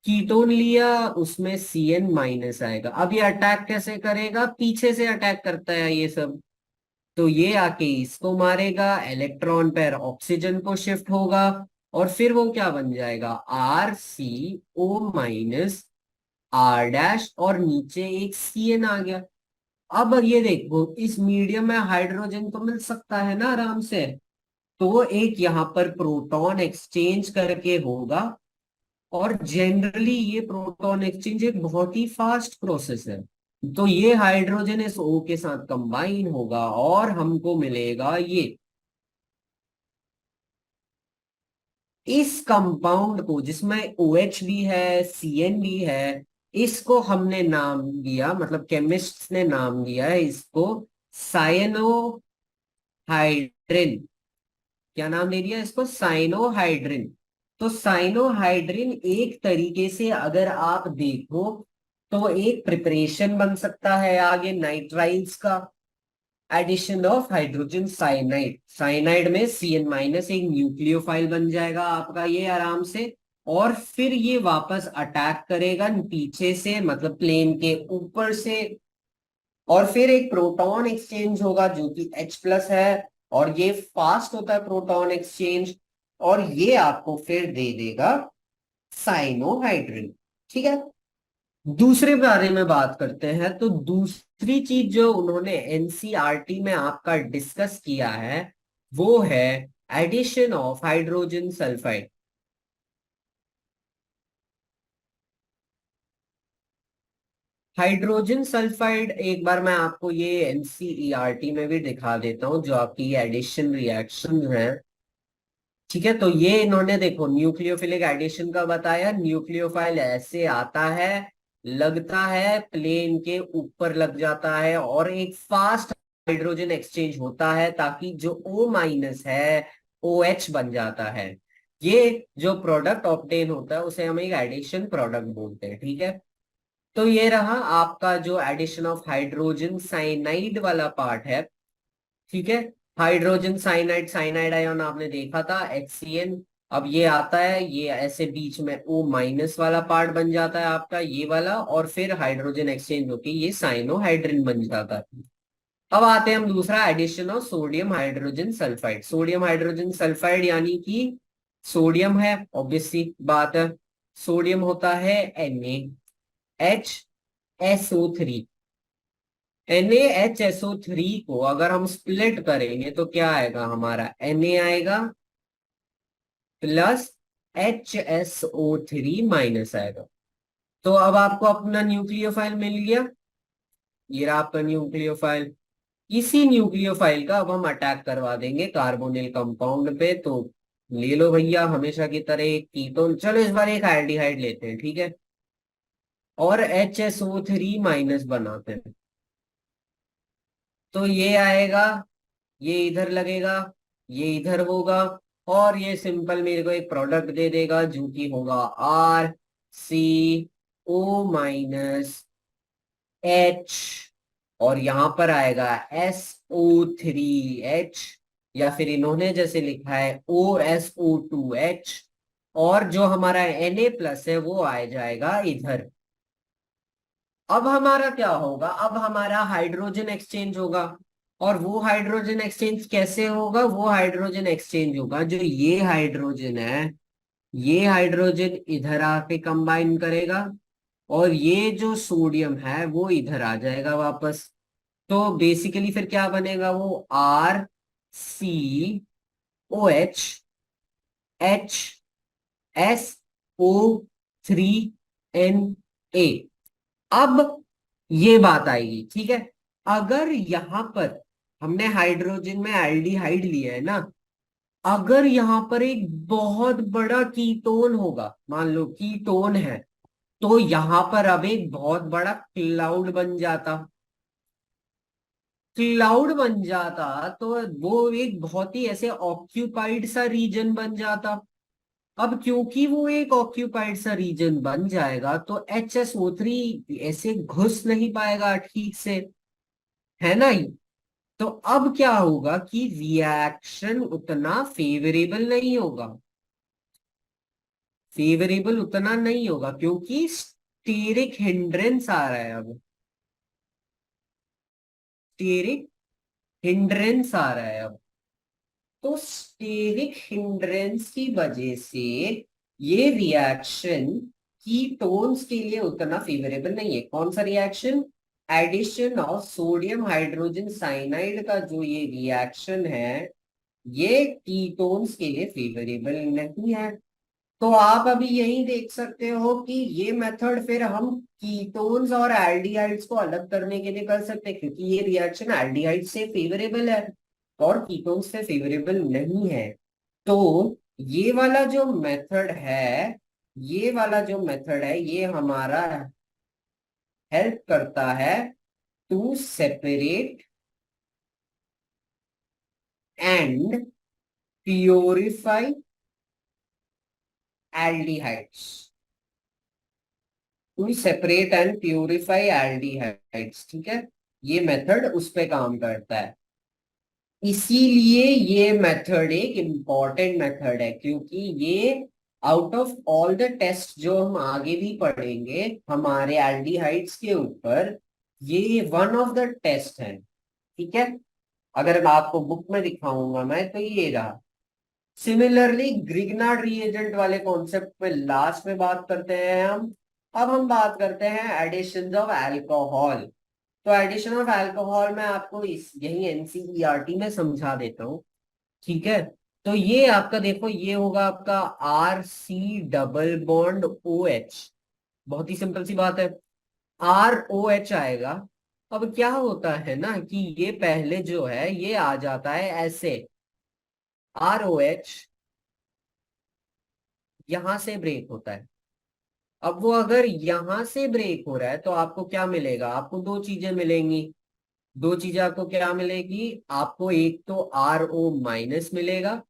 S1: कीटोन लिया, उसमें Cn माइनस आएगा। अब ये अटैक कैसे करेगा? पीछे से अटैक करता है ये सब। तो ये आके इसको मारेगा, इलेक्ट्रॉन पैर ऑक्सीजन को शिफ्ट होगा, और फिर वो क्या बन जाएगा? RCO- R डैश, और नीचे एक Cn आ गया। अब ये देखो, इस मीडियम में हाइड्रोजन तो मिल सकता है ना आराम से, तो एक यहाँ पर प्रोटॉन एक्सचेंज करके होगा। और जनरली ये प्रोटॉन एक्सचेंज एक बहुत ही फास्ट प्रोसेस है। तो ये हाइड्रोजन इस O के साथ कंबाइन होगा और हमको मिलेगा ये। इस कंपाउंड को, जिसमें OH भी है, Cn भी है, इसको हमने नाम दिया, मतलब केमिस्ट ने नाम दिया है इसको साइनोहाइड्रिन। क्या नाम दे दिया इसको? साइनोहाइड्रिन। तो साइनोहाइड्रिन एक तरीके से अगर आप देखो तो एक प्रिपरेशन बन सकता है आगे नाइट्राइल्स का। Addition of hydrogen cyanide, cyanide में Cn माइनस एक न्यूक्लियोफाइल बन जाएगा आपका ये आराम से। और फिर ये वापस अटैक करेगा पीछे से, मतलब प्लेन के ऊपर से, और फिर एक प्रोटॉन एक्सचेंज होगा जो कि H+ है, और ये फास्ट होता है प्रोटॉन एक्सचेंज, और ये आपको फिर दे देगा साइनोहाइड्रिन, ठीक है। दूसरे बारे में बात करते हैं, तो दूसरी चीज जो उन्होंने एनसीईआरटी में आपका डिस्कस किया है वो है addition of hydrogen sulphide. Hydrogen sulphide एक बार मैं आपको ये एनसीईआरटी में भी दिखा देता हूं, जो आपकी एडिशन रिएक्शन है, ठीक है। तो ये इन्होंने देखो न्यूक्लियोफिलिक एडिशन का बताया। न्यूक्लियोफाइल ऐसे आता है, लगता है प्लेन के ऊपर लग जाता है, और एक फास्ट हाइड्रोजन एक्सचेंज होता है, ताकि जो O- है OH बन जाता है। ये जो प्रोडक्ट ऑब्टेन होता है उसे हम एक एडिशन प्रोडक्ट बोलते हैं, ठीक है। तो ये रहा आपका जो एडिशन ऑफ हाइड्रोजन साइनाइड वाला पार्ट है, ठीक है। हाइड्रोजन साइनाइड, साइनाइड आयन आपने देखा था HCN। अब ये आता है, ये ऐसे बीच में O- वाला पार्ट बन जाता है आपका ये वाला, और फिर हाइड्रोजन एक्सचेंज होके ये साइनोहाइड्रिन बन जाता है। अब आते हैं हम दूसरा, addition of sodium hydrogen sulphide. Sodium hydrogen sulphide यानी कि सोडियम है, ऑब्वियसली बात है। सोडियम होता है NaHSO3। NaHSO3 को अगर हम स्प्लिट करेंगे तो क्या आएगा? हमारा Na आएगा प्लस HSO3 माइनस आएगा। तो अब आपको अपना न्यूक्लियोफाइल मिल गया, ये रहा आपका न्यूक्लियोफाइल। इसी न्यूक्लियोफाइल का अब हम अटैक करवा देंगे कार्बोनिल कंपाउंड पे। तो ले लो भैया, हमेशा की तरह एक कीटोन, चलो इस बार एक एल्डिहाइड लेते हैं, ठीक है, और HSO3 माइनस बनाते हैं। तो ये आएगा, ये इधर लगेगा, ये इधर होगा, और ये सिंपल मेरे को एक प्रोडक्ट दे देगा जो कि होगा RCO- H, और यहां पर आएगा SO3H, या फिर इन्होंने जैसे लिखा है OSO2H, और जो हमारा Na+ है वो आ जाएगा इधर। अब हमारा क्या होगा, अब हमारा हाइड्रोजन एक्सचेंज होगा। और वो हाइड्रोजन एक्सचेंज कैसे होगा, वो हाइड्रोजन एक्सचेंज होगा जो ये हाइड्रोजन है, ये हाइड्रोजन इधर आके कंबाइन करेगा, और ये जो सोडियम है वो इधर आ जाएगा वापस। तो बेसिकली फिर क्या बनेगा, वो RCOH, HSO3Na। अब ये बात आएगी, ठीक है। अगर यहां पर हमने हाइड्रोजन में एल्डिहाइड लिया है ना, अगर यहां पर एक बहुत बड़ा कीटोन होगा, मान लो कीटोन है, तो यहां पर अब एक बहुत बड़ा क्लाउड बन जाता। क्लाउड बन जाता तो वो एक बहुत ही ऐसे ऑक्यूपाइड सा रीजन बन जाता। अब क्योंकि वो एक ऑक्यूपाइड सा रीजन बन जाएगा तो HSO3 ऐसे घुस नहीं पाएगा ठीक से, है ना। तो अब क्या होगा कि रिएक्शन उतना फेवरेबल नहीं होगा, फेवरेबल उतना नहीं होगा क्योंकि स्टेरिक हिंड्रेंस आ रहा है। अब स्टेरिक हिंड्रेंस आ रहा है अब। तो स्टेरिक हिंड्रेंस की वजह से ये रिएक्शन कीटोन्स के लिए उतना फेवरेबल नहीं है। कौन सा reaction, addition of sodium hydrogen cyanide का जो ये रिएक्शन है, ये कीटोन्स के लिए फेवरेबल नहीं है। तो आप अभी यही देख सकते हो कि ये मेथड फिर हम कीटोन्स और एल्डिहाइड्स को अलग करने के लिए कर सकते हैं, क्योंकि ये रिएक्शन एल्डिहाइड से फेवरेबल है और कीटोन्स से फेवरेबल नहीं है। तो ये वाला जो मेथड है, ये वाला जो मेथड है, ये हमारा हेल्प करता है to separate and purify aldehydes, to separate and purify aldehydes, ठीक है। ये मेथड उस पे काम करता है। इसीलिए ये मेथड एक इम्पॉर्टेंट मेथड है, क्योंकि ये out of all the test जो हम आगे भी पढ़ेंगे हमारे एल्डिहाइड्स के ऊपर, ये वन ऑफ द टेस्ट है, ठीक है। अगर मैं आपको बुक में दिखाऊंगा मैं, तो ये रहा। सिमिलरली ग्रिग्नार्ड रिएजेंट वाले कॉन्सेप्ट पे लास्ट में बात करते हैं हम। अब हम बात करते हैं एडिशन ऑफ अल्कोहल। तो एडिशन ऑफ अल्कोहल मैं आपको इस यही एनसीईआरटी में समझा देता हूँ, ठीक है। तो ये आपका देखो, ये होगा आपका RC डबल बॉन्ड OH। बहुत ही सिंपल सी बात है, ROH आएगा। अब क्या होता है ना कि ये पहले जो है ये आ जाता है ऐसे, ROH यहां से ब्रेक होता है। अब वो अगर यहां से ब्रेक हो रहा है तो आपको क्या मिलेगा, आपको दो चीजें मिलेंगी। दो चीजें आपको क्या मिलेगी, आपको एक तो RO- मिलेगा,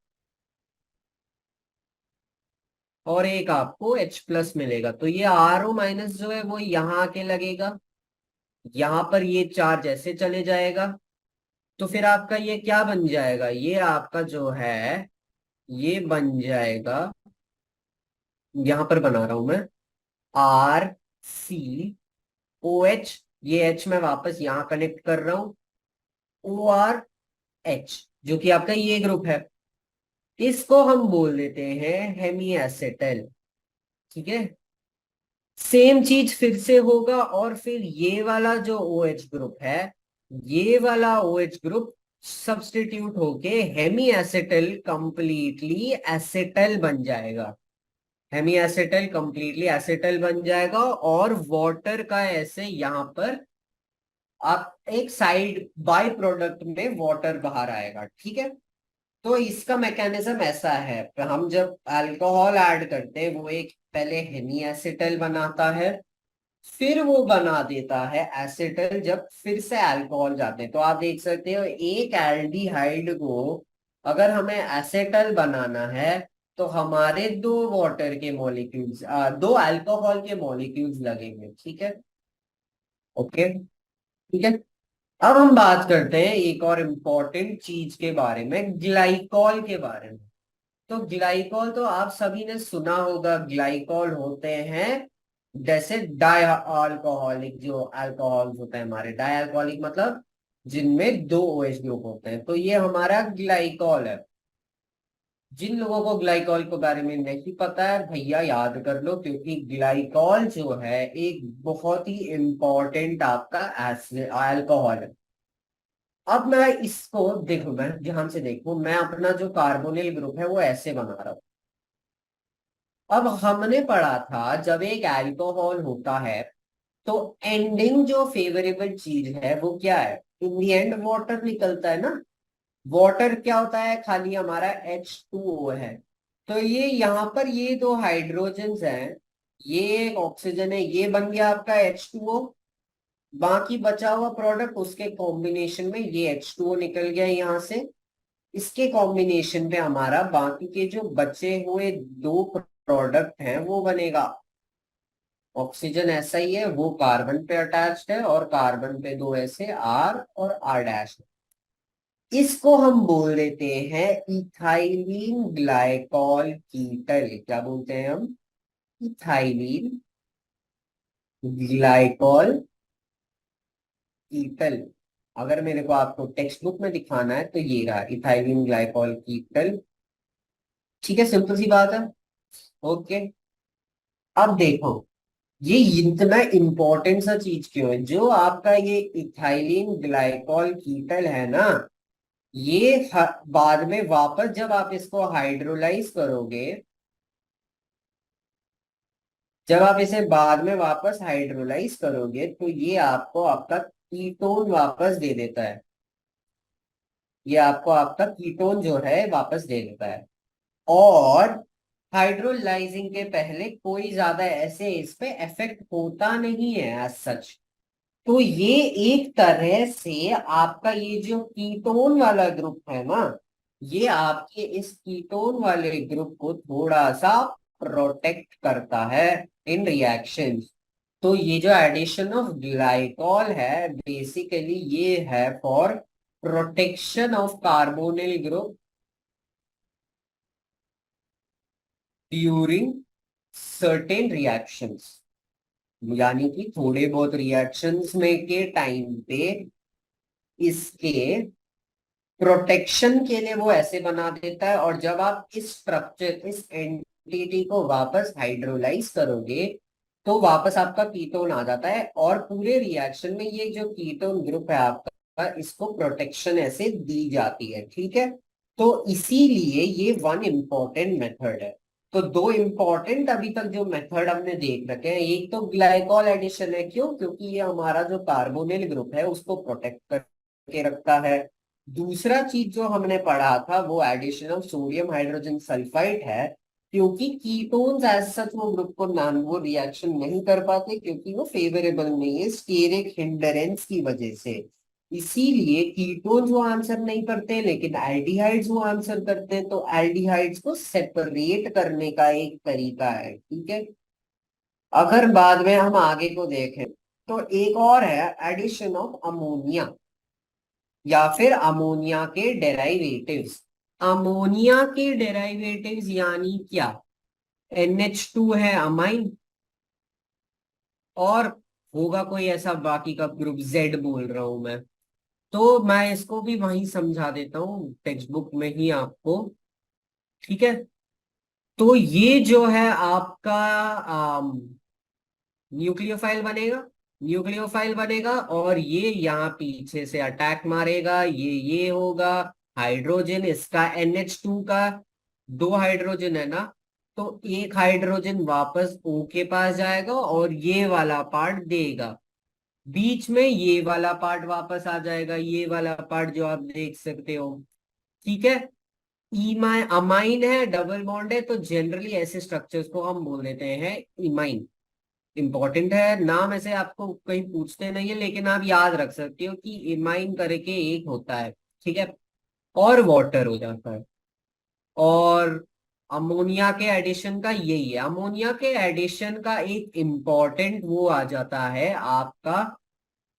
S1: और एक आपको H+ मिलेगा। तो ये RO- जो है वो यहां आके लगेगा, यहां पर ये चार्ज ऐसे चले जाएगा। तो फिर आपका ये क्या बन जाएगा, ये आपका जो है ये बन जाएगा, यहां पर बना रहा हूं मैं, RCOH, ये H मैं वापस यहां कनेक्ट कर रहा हूं, ORH, जो कि आपका ये ग्रुप है। इसको हम बोल देते हैं हेमी एसिटल, ठीक है। सेम चीज फिर से होगा, और फिर ये वाला जो OH ग्रुप है, ये वाला OH ग्रुप सब्स्टिट्यूट होके हेमी एसिटल कंप्लीटली एसिटल बन जाएगा। हेमी एसिटल कंप्लीटली एसिटल बन जाएगा, और वाटर का ऐसे यहां पर आप एक साइड बाय प्रोडक्ट में वाटर बाहर आएगा, ठीक है। तो इसका मैकेनिज्म ऐसा है, हम जब अल्कोहल ऐड करते हैं वो एक पहले हेमी एसिटल बनाता है, फिर वो बना देता है एसिटल, जब फिर से अल्कोहल जाते हैं। तो आप देख सकते हो एक एल्डिहाइड को अगर हमें एसिटल बनाना है तो हमारे दो वाटर के मॉलिक्यूल्स, दो अल्कोहल के मॉलिक्यूल्स लगेंगे, ठीक है। ओके, ठीक है। अब हम बात करते हैं एक और इम्पोर्टेंट चीज के बारे में, ग्लाइकॉल के बारे में। तो ग्लाइकॉल तो आप सभी ने सुना होगा, ग्लाइकॉल होते हैं जैसे डाई अल्कोहलिक जो अल्कोहल्स होते हैं हमारे, डाई अल्कोहलिक मतलब जिनमें दो OH ग्रुप होते हैं, तो ये हमारा ग्लाइकॉल है। जिन लोगों को ग्लाइकॉल के बारे में नहीं पता है भैया याद कर लो, क्योंकि ग्लाइकॉल जो है एक बहुत ही इंपॉर्टेंट आपका अल्कोहल है। अब मैं इसको देखो, मैं ध्यान से देखो, मैं अपना जो कार्बोनिल ग्रुप है वो ऐसे बना रहा हूं। अब हमने पढ़ा था जब एक अल्कोहल होता है तो एंडिंग जो फेवरेबल चीज है वो क्या है, इन दी एंड वाटर निकलता है ना। वाटर क्या होता है, खाली हमारा H2O है। तो ये यहाँ पर ये दो हाइड्रोजन्स हैं, ये एक ऑक्सीजन है, ये बन गया आपका H2O। बाकी बचा हुआ प्रोडक्ट उसके कॉम्बिनेशन में ये H2O निकल गया यहाँ से, इसके कॉम्बिनेशन पे हमारा बाकी के जो बचे हुए दो प्रोडक्ट हैं वो बनेगा। ऑक्सीजन ऐसा ही है, वो कार्बन पे अटैच्ड है और कार्बन पे दो ऐसे R और R' इसको हम बोल देते हैं इथाइलिन ग्लाइकॉल कीटल। क्या बोलते हैं हम, इथाइलिन ग्लाइकॉल कीटल। अगर मेरे को आपको टेक्स्ट बुक में दिखाना है तो ये रहा इथाइलिन ग्लाइकॉल कीटल। ठीक है, सिंपल सी बात है। ओके, अब देखो ये इतना इंपॉर्टेंट सा चीज क्यों है, जो आपका ये इथाइलिन ग्लाइकॉल कीटल है ना, ये बाद में वापस जब आप इसको हाइड्रोलाइज करोगे, जब आप इसे बाद में वापस हाइड्रोलाइज करोगे तो ये आपको आपका कीटोन वापस दे देता है। ये आपको आपका कीटोन जो है वापस दे देता है। और हाइड्रोलाइजिंग के पहले कोई ज्यादा ऐसे इस पे इफेक्ट होता नहीं है एज सच। तो ये एक तरह से आपका ये जो कीटोन वाला ग्रुप है ना, ये आपके इस कीटोन वाले ग्रुप को थोड़ा सा प्रोटेक्ट करता है इन रिएक्शन। तो ये जो एडिशन ऑफ ग्लाइकॉल है बेसिकली ये है for protection of carbonyl group during certain reactions. यानी कि थोड़े बहुत रिएक्शंस में के टाइम पे इसके प्रोटेक्शन के लिए वो ऐसे बना देता है, और जब आप इस स्ट्रक्चर इस एंटिटी को वापस हाइड्रोलाइज करोगे तो वापस आपका कीटोन आ जाता है, और पूरे रिएक्शन में ये जो कीटोन ग्रुप है आपका इसको प्रोटेक्शन ऐसे दी जाती है। ठीक है, तो इसीलिए ये वन इम्पॉर्टेंट मेथड है। तो दो इम्पॉर्टेंट अभी तक जो मेथड हमने देख रखे हैं, एक तो ग्लाइकॉल एडिशन है, क्यों, क्योंकि ये हमारा जो कार्बोनिल ग्रुप है उसको प्रोटेक्ट करके रखता है। दूसरा चीज जो हमने पढ़ा था वो addition of sodium hydrogen sulphide है, क्योंकि कीटोन्स एज सच वो ग्रुप को नाम वो रिएक्शन नहीं कर पाते क्योंकि वो फेवरेबल नहीं है स्टेरिक हिंडरेंस की वजह से। इसीलिए कीटोन्स वो आंसर नहीं करते, लेकिन एल्डिहाइड्स वो आंसर करते हैं। तो एल्डिहाइड्स को सेपरेट करने का एक तरीका है। ठीक है, अगर बाद में हम आगे को देखें तो एक और है एडिशन ऑफ अमोनिया या फिर अमोनिया के डेराइवेटिव्स। अमोनिया के डेराइवेटिव्स यानी क्या, NH2 है अमाइन, और होगा कोई ऐसा बाकी का ग्रुप, Z बोल रहा हूं मैं, तो मैं इसको भी वहीं समझा देता हूँ टेक्स्ट बुक में ही आपको। ठीक है, तो ये जो है आपका न्यूक्लियोफाइल बनेगा, न्यूक्लियोफाइल बनेगा, और ये यहाँ पीछे से अटैक मारेगा, ये होगा हाइड्रोजन इसका NH2 का, दो हाइड्रोजन है ना, तो एक हाइड्रोजन वापस O के पास जाएगा और ये वाला पार्ट देगा, बीच में ये वाला पार्ट वापस आ जाएगा, ये वाला पार्ट जो आप देख सकते हो। ठीक है, इमाइन अमाइन है, डबल बॉन्ड है, तो जनरली ऐसे स्ट्रक्चर्स को हम बोल देते हैं इमाइन। इंपॉर्टेंट है नाम, ऐसे आपको कहीं पूछते नहीं है लेकिन आप याद रख सकते हो कि इमाइन करके एक होता है। ठीक है, और वाटर हो जाता है। और अमोनिया के एडिशन का यही है, अमोनिया के एडिशन का एक इंपॉर्टेंट वो आ जाता है आपका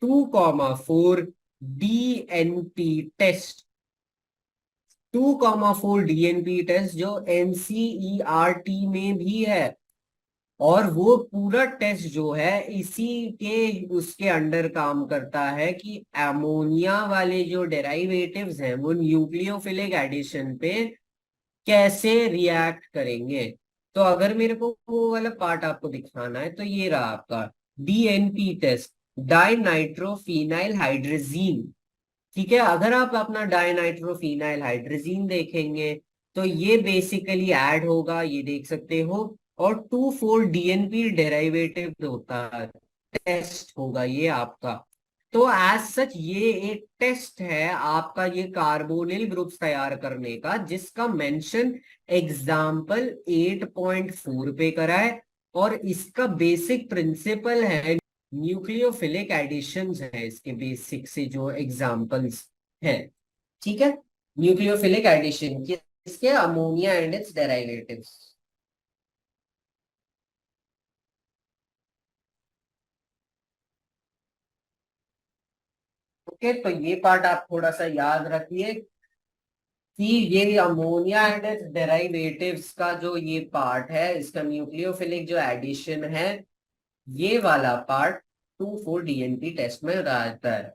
S1: 2,4 DNT टेस्ट। 2,4 डीएनपी टेस्ट जो एनसीईआरटी में भी है। और वो पूरा टेस्ट जो है इसी के उसके अंडर काम करता है कि अमोनिया वाले जो डेराइवेटिव्स हैं वो न्यूक्लियोफिलिक एडिशन पे कैसे रिएक्ट करेंगे। तो अगर मेरे को वो वाला पार्ट आपको दिखाना है तो ये रहा आपका DNP test, di nitrophenyl hydrazine. ठीक है, अगर आप अपना डाई नाइट्रोफिनाइल हाइड्रोजीन देखेंगे तो ये बेसिकली ऐड होगा, ये देख सकते हो। और 2,4 डीएनपी डेरिवेटिव होता है, टेस्ट होगा ये आपका। तो एज सच ये एक टेस्ट है आपका, ये कार्बोनिल ग्रुप्स तैयार करने का, जिसका मेंशन एग्जाम्पल 8.4 पे करा है। और इसका बेसिक प्रिंसिपल है न्यूक्लियोफिलिक एडिशंस है, इसके बेसिक से जो एग्जाम्पल्स है। ठीक है, न्यूक्लियोफिलिक एडिशन किसके, ammonia and it's derivatives. Okay, तो ये पार्ट आप थोड़ा सा याद रखिए कि ये अमोनिया एंड इट्स डेरिवेटिव्स का जो ये पार्ट है, इसका न्यूक्लियोफिलिक जो एडिशन है, ये वाला पार्ट 2,4 डीएनपी टेस्ट में रहता है।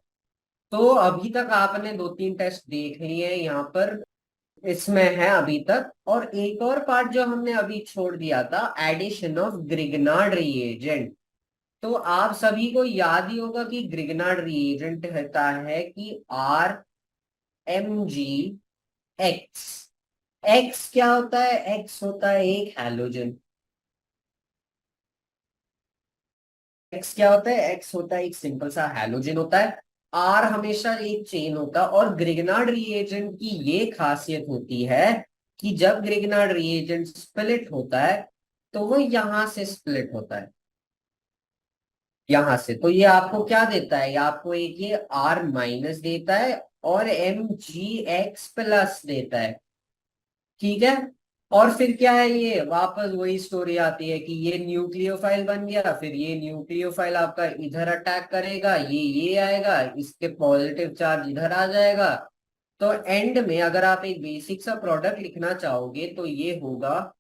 S1: तो अभी तक आपने दो तीन टेस्ट देख लिए हैं यहाँ पर, इसमें है अभी तक। और एक और पार्ट जो हमने अभी छोड़ दिया था, एडिशन ऑफ ग्रिग्नार्ड रिएजेंट। तो आप सभी को याद ही होगा कि ग्रिग्नार्ड रिएजेंट होता है कि RMgX। एक्स क्या होता है, एक्स होता है एक हैलोजन। एक्स क्या होता है, एक्स होता है एक सिंपल सा हैलोजन होता है। आर हमेशा एक चेन होता है। और ग्रिग्नार्ड रिएजेंट की ये खासियत होती है कि जब ग्रिग्नार्ड रिएजेंट स्प्लिट होता है तो वो यहां से स्प्लिट होता है, यहां से। तो ये आपको क्या देता है, ये आपको एक ये आर माइनस देता है और MgX+ देता है। ठीक है, और फिर क्या है, ये वापस वही स्टोरी आती है कि ये न्यूक्लियोफाइल बन गया, फिर ये न्यूक्लियोफाइल आपका इधर अटैक करेगा, ये आएगा, इसके पॉजिटिव चार्ज इधर आ जाएगा। तो एंड में अगर आप एक बेसिक सा प्रोडक्ट लिखना चाहोगे तो ये होगा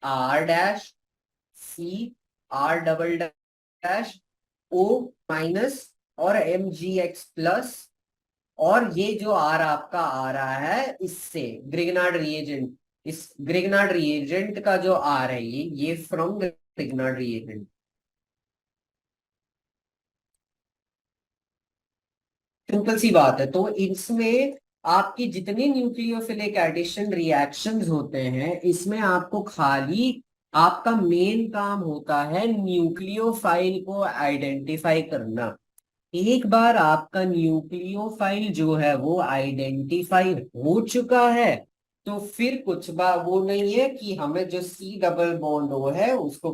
S1: R-C R double dash O- और MgX+। और ये जो आर आपका आ रहा है इससे ग्रिग्नार्ड रिएजेंट, इस ग्रिग्नार्ड रिएजेंट का जो आर है ये फ्रॉम ग्रिग्नार्ड रिएजेंट। सिंपल सी बात है। तो इसमें आपकी जितनी न्यूक्लियोफिलिक एडिशन रिएक्शंस होते हैं, इसमें आपको खाली आपका मेन काम होता है न्यूक्लियोफाइल को आइडेंटिफाई करना। एक बार आपका न्यूक्लियोफाइल जो है वो आइडेंटिफाई हो चुका है तो फिर कुछ बात वो नहीं है कि हमें जो C डबल बॉन्ड O है उसको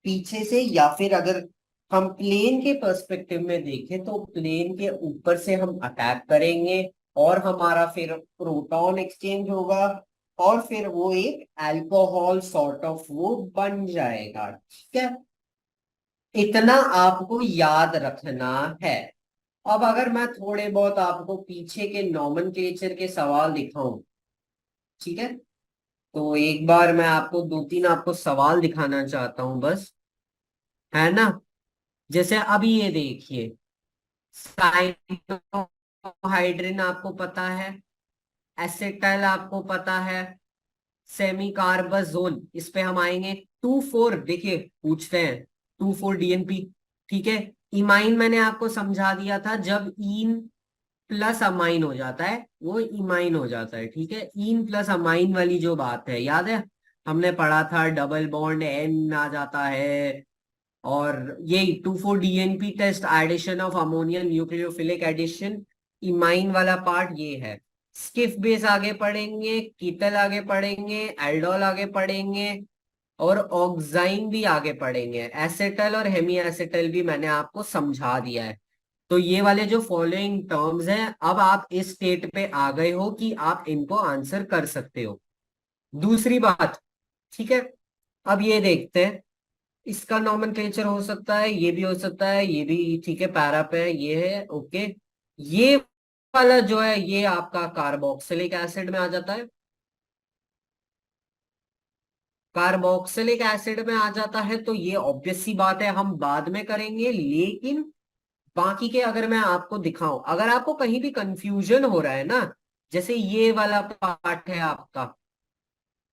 S1: पीछे से, या फिर अगर हम प्लेन के पर्सपेक्टिव में देखें तो प्लेन के ऊपर से हम अटैक करेंगे और हमारा फिर प्रोटॉन एक्सचेंज होगा और फिर वो एक अल्कोहल सॉर्ट ऑफ वो बन जाएगा। ठीक है, इतना आपको याद रखना है। अब अगर मैं थोड़े बहुत आपको पीछे के नॉमेनक्लेचर के सवाल दिखाऊं, ठीक है, तो एक बार मैं आपको दो तीन आपको सवाल दिखाना चाहता हूं बस, है ना। जैसे अभी ये देखिए, साइनोहाइड्रिन आपको पता है, एसिटाइल आपको पता है, सेमी कार्बाजोल इस पे हम आएंगे। 2,4 देखिए पूछते हैं, 2,4 डीएनपी। ठीक है, इमाइन मैंने आपको समझा दिया था, जब इन प्लस अमाइन हो जाता है वो इमाइन हो जाता है। ठीक है, इन प्लस अमाइन वाली जो बात है याद है, हमने पढ़ा था डबल बॉन्ड N आ जाता है। और यही 2,4 DNP test, addition of ammonia nucleophilic addition, imine वाला पार्ट ये है। स्किफ बेस आगे पढ़ेंगे, कीटल आगे पढ़ेंगे, एल्डोल आगे पढ़ेंगे, और ऑक्साइन भी आगे पढ़ेंगे। एसेटल और हेमी एसेटल भी मैंने आपको समझा दिया है। तो ये वाले जो फॉलोइंग टर्म्स हैं, अब आप इस स्टेट पे आ गए हो कि आप इनको आंसर कर सकते हो। दूसरी बात, ठीक है, अब ये देखते हैं, इसका नॉमेनक्लेचर हो सकता है, ये भी हो सकता है, ये भी ठीक है, पैरा पे है, ये है ओके। ये वाला जो है ये आपका कार्बोक्सिलिक एसिड में आ जाता है, कार्बोक्सिलिक एसिड में आ जाता है। तो ये ऑब्वियस सी बात है हम बाद में करेंगे, लेकिन बाकी के अगर मैं आपको दिखाऊं, अगर आपको कहीं भी कंफ्यूजन हो रहा है ना, जैसे ये वाला पार्ट है आपका,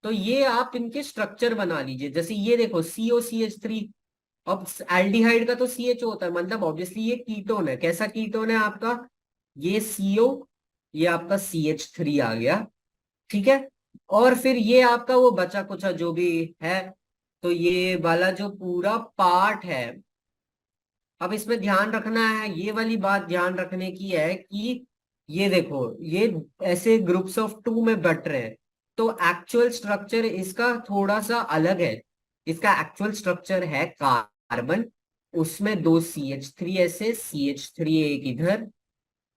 S1: तो ये आप इनके स्ट्रक्चर बना लीजिए। जैसे ये देखो COCH3, अब एल्डिहाइड का तो CH होता है, मतलब ऑब्वियसली ये कीटोन है। कैसा कीटोन है आपका, ये CO, ये आपका CH3 आ गया, ठीक है। और फिर ये आपका वो बचा कुचा जो भी है, तो ये वाला जो पूरा पार्ट है, अब इसमें ध्यान रखना है, ये वाली बात ध्यान रखने की है कि ये देखो, ये ऐसे ग्रुप्स ऑफ टू में बट रहे हैं, तो एक्चुअल स्ट्रक्चर इसका थोड़ा सा अलग है। इसका एक्चुअल स्ट्रक्चर है कार्बन, उसमें दो CH3 ऐसे, CH3 एक इधर,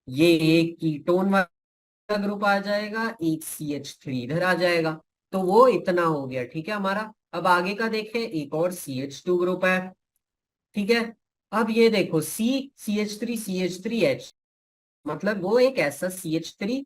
S1: ये एक कीटोन वाला ग्रुप आ जाएगा, एक CH3 इधर आ जाएगा। तो वो इतना हो गया, ठीक है हमारा। अब आगे का देखें, एक और CH2 ग्रुप है, ठीक है। अब ये देखो CH3 मतलब वो एक ऐसा CH3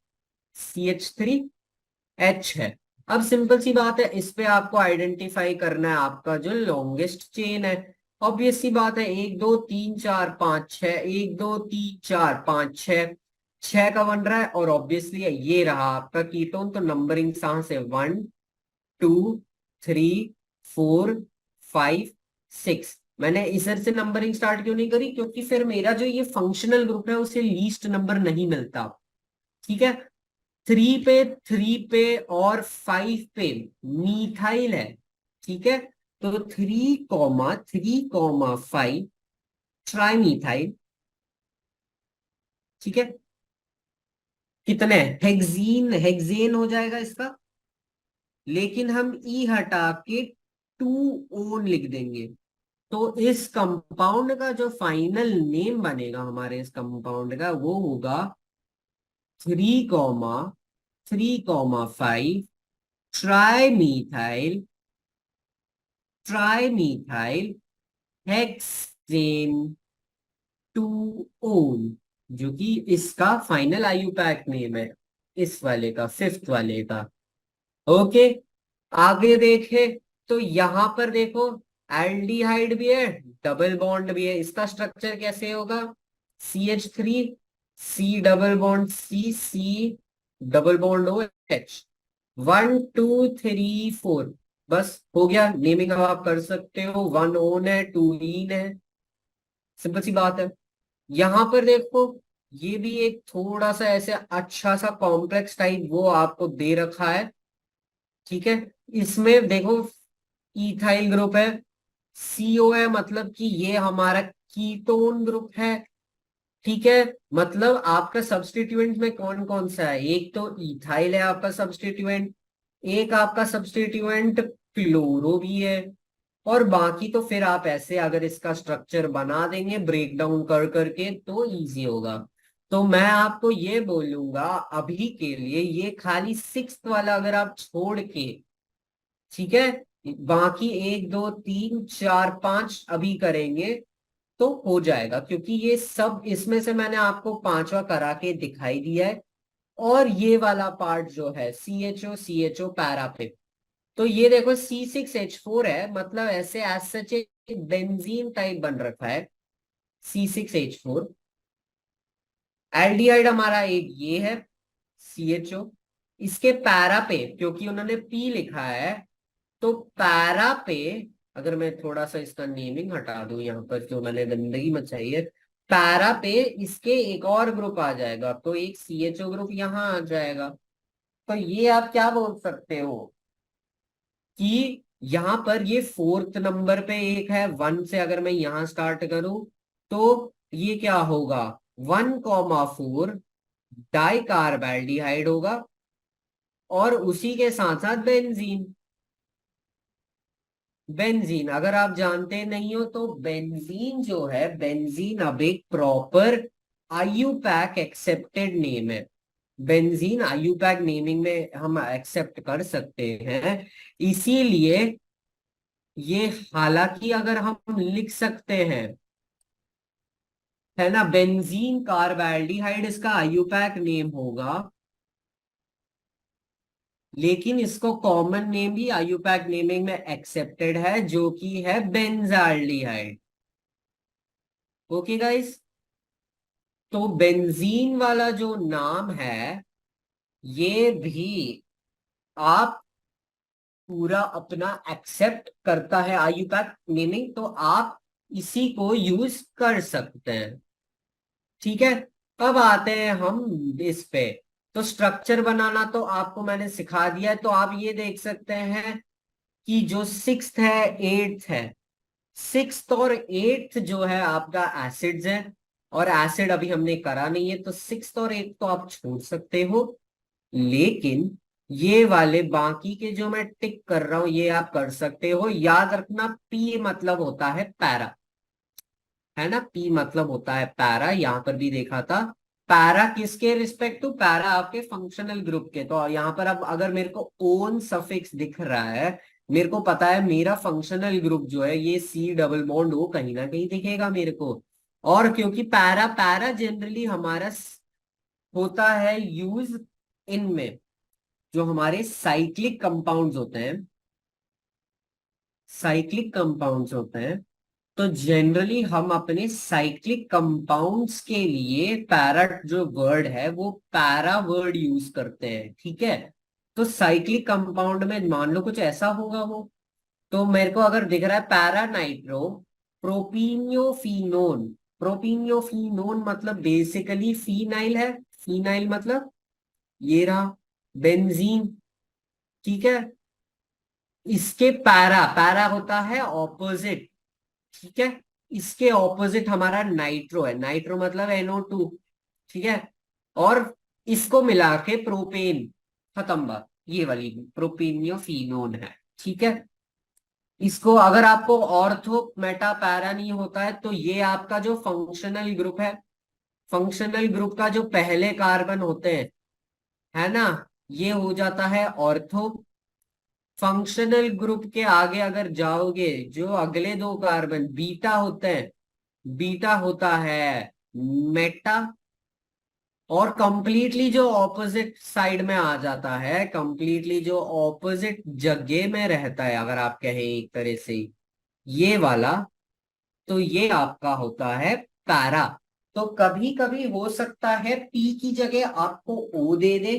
S1: है। अब सिंपल सी बात है, इस पे आपको आइडेंटिफाई करना है आपका जो लॉन्गेस्ट चेन है। ऑब्वियस सी बात है, 1 2 3 4 5 6, 1 2 3 4 5 6, 6 का बन रहा है, और ऑब्वियसली ये रहा आपका कीटोन। तो नंबरिंग कहां से, 1 2 3 4 5 6। मैंने इधर से नंबरिंग स्टार्ट क्यों नहीं करी, क्योंकि फिर मेरा जो ये फंक्शनल ग्रुप है उसे लीस्ट नंबर नहीं मिलता, ठीक है। 3 पे और 5 पे मीथाइल है, ठीक है। तो 3,3,5 ट्राई मीथाइल, ठीक है। कितने, हेक्सीन, हेक्सेन हो जाएगा इसका, लेकिन हम ई हटा के 2 ओन लिख देंगे। तो इस कंपाउंड का जो फाइनल नेम बनेगा हमारे इस कंपाउंड का, वो होगा 3,3,5 ट्राई मीथाइल हेक्सेन 2 ओन, जो कि इसका फाइनल आईयूपैक नेम है, इस वाले का, फिफ्थ वाले का। ओके, आगे देखे तो यहां पर देखो, एल्डिहाइड भी है, डबल बॉन्ड भी है। इसका स्ट्रक्चर कैसे होगा, CH3, C double bond C double bond OH, 1 2 3 4, बस हो गया नेमिंग। अब आप कर सकते हो, 1 ओन है, 2 इन है, सिंपल सी बात है। यहां पर देखो, ये भी एक थोड़ा सा ऐसे अच्छा सा कॉम्प्लेक्स टाइप वो आपको दे रखा है, ठीक है। इसमें देखो इथाइल ग्रुप है, CO है, मतलब कि ये हमारा कीटोन ग्रुप है, ठीक है। मतलब आपका सब्स्टिट्यूएंट में कौन कौन सा है, एक तो इथाइल है आपका सब्स्टिट्यूएंट, एक आपका सब्स्टिट्यूएंट क्लोरो भी है, और बाकी तो फिर आप ऐसे अगर इसका स्ट्रक्चर बना देंगे ब्रेक डाउन कर करके तो इजी होगा। तो मैं आपको ये बोलूंगा अभी के लिए, ये खाली सिक्स्थ वाला अगर आप छोड़ के, ठीक है, बाकी 1 2 3 4 5 अभी करेंगे तो हो जाएगा, क्योंकि ये सब इसमें से मैंने आपको पांचवा करा के दिखाई दिया है। और ये वाला पार्ट जो है CHO पैरा पे, तो ये देखो C6H4 है, मतलब ऐसे एज सच एक बेंजीन टाइप बन रखा है C6H4। एल्डिहाइड हमारा एक ये है CHO, इसके पैरा पे क्योंकि उन्होंने P लिखा है, तो पैरा पे अगर मैं थोड़ा सा इसका नेमिंग हटा दूं यहाँ पर जो मैंने गंदगी मचाई है, पैरा पे इसके एक और ग्रुप आ जाएगा, तो एक CHO ग्रुप यहाँ आ जाएगा। तो ये आप क्या बोल सकते हो कि यहाँ पर ये फोर्थ नंबर पे एक है, 1 से अगर मैं यहां स्टार्ट करूं, तो ये क्या होगा, 1,4 डाई कार्बेल्डिहाइड होगा, और उसी के साथ साथ बेंजीन। बेंजीन अगर आप जानते नहीं हो, तो बेंजीन जो है, बेंजीन अब एक प्रॉपर आईयूपैक एक्सेप्टेड नेम है। बेंजीन आईयूपैक नेमिंग में हम एक्सेप्ट कर सकते हैं, इसीलिए ये, हालांकि अगर हम लिख सकते हैं, है ना, बेंजीन कार्बाल्डिहाइड इसका आईयूपैक नेम होगा, लेकिन इसको कॉमन नेम भी आईयूपैक नेमिंग में एक्सेप्टेड है, जो कि है बेंजाल्डिहाइड। ओके गाइस, तो बेंजीन वाला जो नाम है ये भी आप पूरा अपना एक्सेप्ट करता है आईयूपैक नेमिंग, तो आप इसी को यूज कर सकते हैं। ठीक है, अब आते हैं हम इस पे। तो स्ट्रक्चर बनाना तो आपको मैंने सिखा दिया है, तो आप ये देख सकते हैं कि जो सिक्स्थ है एट्थ है, सिक्स्थ और एट्थ जो है आपका एसिड्स है, और एसिड अभी हमने करा नहीं है, तो सिक्स्थ और एट्थ तो आप छोड़ सकते हो, लेकिन ये वाले बाकी के जो मैं टिक कर रहा हूं ये आप कर सकते हो। याद रखना, पी मतलब होता है पैरा, है ना, पी मतलब होता है पैरा, यहां पर भी देखा था। पैरा किसके रिस्पेक्ट टू, पैरा आपके फंक्शनल ग्रुप के। तो यहाँ पर अब अगर मेरे को ओन सफिक्स दिख रहा है, मेरे को पता है मेरा फंक्शनल ग्रुप जो है ये सी डबल बॉन्ड ओ कहीं ना कहीं दिखेगा मेरे को। और क्योंकि पैरा पैरा जनरली हमारा होता है यूज इनमें, जो हमारे साइक्लिक कंपाउंड्स होते हैं, साइक्लिक कंपाउंड्स होते हैं, तो जनरली हम अपने साइक्लिक कंपाउंड्स के लिए पैरा जो वर्ड है वो पैरा वर्ड यूज करते हैं। ठीक है, तो साइक्लिक कंपाउंड में मान लो कुछ ऐसा होगा वो, तो मेरे को अगर दिख रहा है पैरा नाइट्रो प्रोपीनियोफिनोन, प्रोपीनियोफिनोन मतलब बेसिकली फीनाइल है, फीनाइल मतलब ये रहा बेंजीन। ठीक है, इसके पैरा, पैरा होता है ऑपोजिट। ठीक है, इसके ऑपोजिट हमारा नाइट्रो है, नाइट्रो मतलब NO2। ठीक है, और इसको मिला के प्रोपेन, खत्म बात, ये वाली प्रोपेनियोफिनोन है। ठीक है, इसको अगर आपको ऑर्थो मेटा पैरा नहीं होता है तो ये आपका जो फंक्शनल ग्रुप है, फंक्शनल ग्रुप का जो पहले कार्बन होते हैं, है ना, ये हो जाता है ऑर्थो। फंक्शनल ग्रुप के आगे अगर जाओगे, जो अगले दो कार्बन बीटा होते हैं, बीटा होता है मेटा। और कंप्लीटली जो ऑपोजिट साइड में आ जाता है, कंप्लीटली जो ऑपोजिट जगह में रहता है अगर आप कहें एक तरह से, ये वाला, तो ये आपका होता है पैरा। तो कभी कभी हो सकता है पी की जगह आपको ओ दे दे,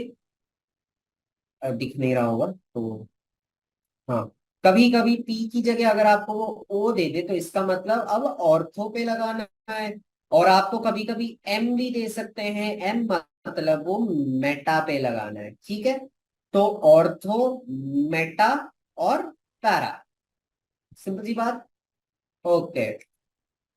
S1: दिख नहीं रहा होगा तो, हाँ, कभी कभी पी की जगह अगर आपको वो ओ दे दे तो इसका मतलब अब ऑर्थो पे लगाना है। और आपको कभी कभी एम भी दे सकते हैं, एम मतलब वो मेटा पे लगाना है। ठीक है, तो ऑर्थो, मेटा और पैरा, सिंपल सी बात। ओके,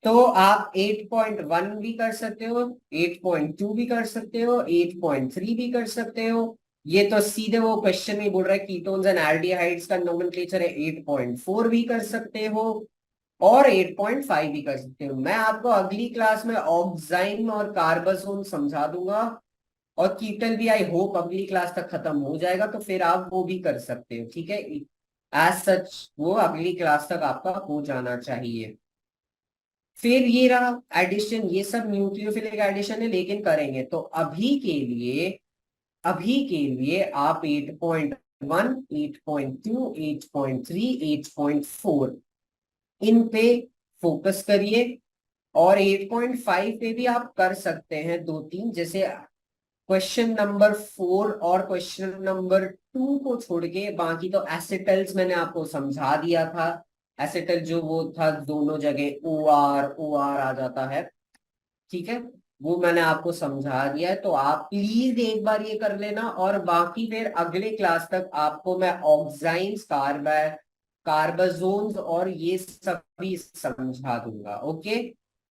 S1: तो आप 8.1 भी कर सकते हो, 8.2 भी कर सकते हो, 8.3 भी कर सकते हो। ये तो सीधे वो क्वेश्चन में बोल रहा है कीटोन्स एंड एल्डिहाइड्स का नोमेनक्लेचर है, 8.4 भी कर सकते हो और 8.5 भी कर सकते हो। मैं आपको अगली क्लास में ऑक्साइन और कार्बाजोन समझा दूंगा, और कीटल भी आई होप अगली क्लास तक खत्म हो जाएगा, तो फिर आप वो भी कर सकते हो। ठीक है, एज सच वो अगली क्लास तक आपका हो जाना चाहिए। फिर ये रहा एडिशन, ये सब न्यूक्लियोफिलिक एडिशन है, लेकिन करेंगे तो अभी के लिए, अभी के लिए आप 8.1, 8.2, 8.3, 8.4 इन पे फोकस करिए। और 8.5 पे भी आप कर सकते हैं दो तीन, जैसे क्वेश्चन नंबर 4 और क्वेश्चन नंबर 2 को छोड़ के बाकी तो एसिटल्स मैंने आपको समझा दिया था। एसिटल जो वो था दोनों जगह ओ आर आ जाता है। ठीक है, वो मैंने आपको समझा दिया है, तो आप प्लीज एक बार ये कर लेना, और बाकी फिर अगले क्लास तक आपको मैं ऑक्साइन्स, कार्बाजोन्स और ये सभी समझा दूंगा। ओके,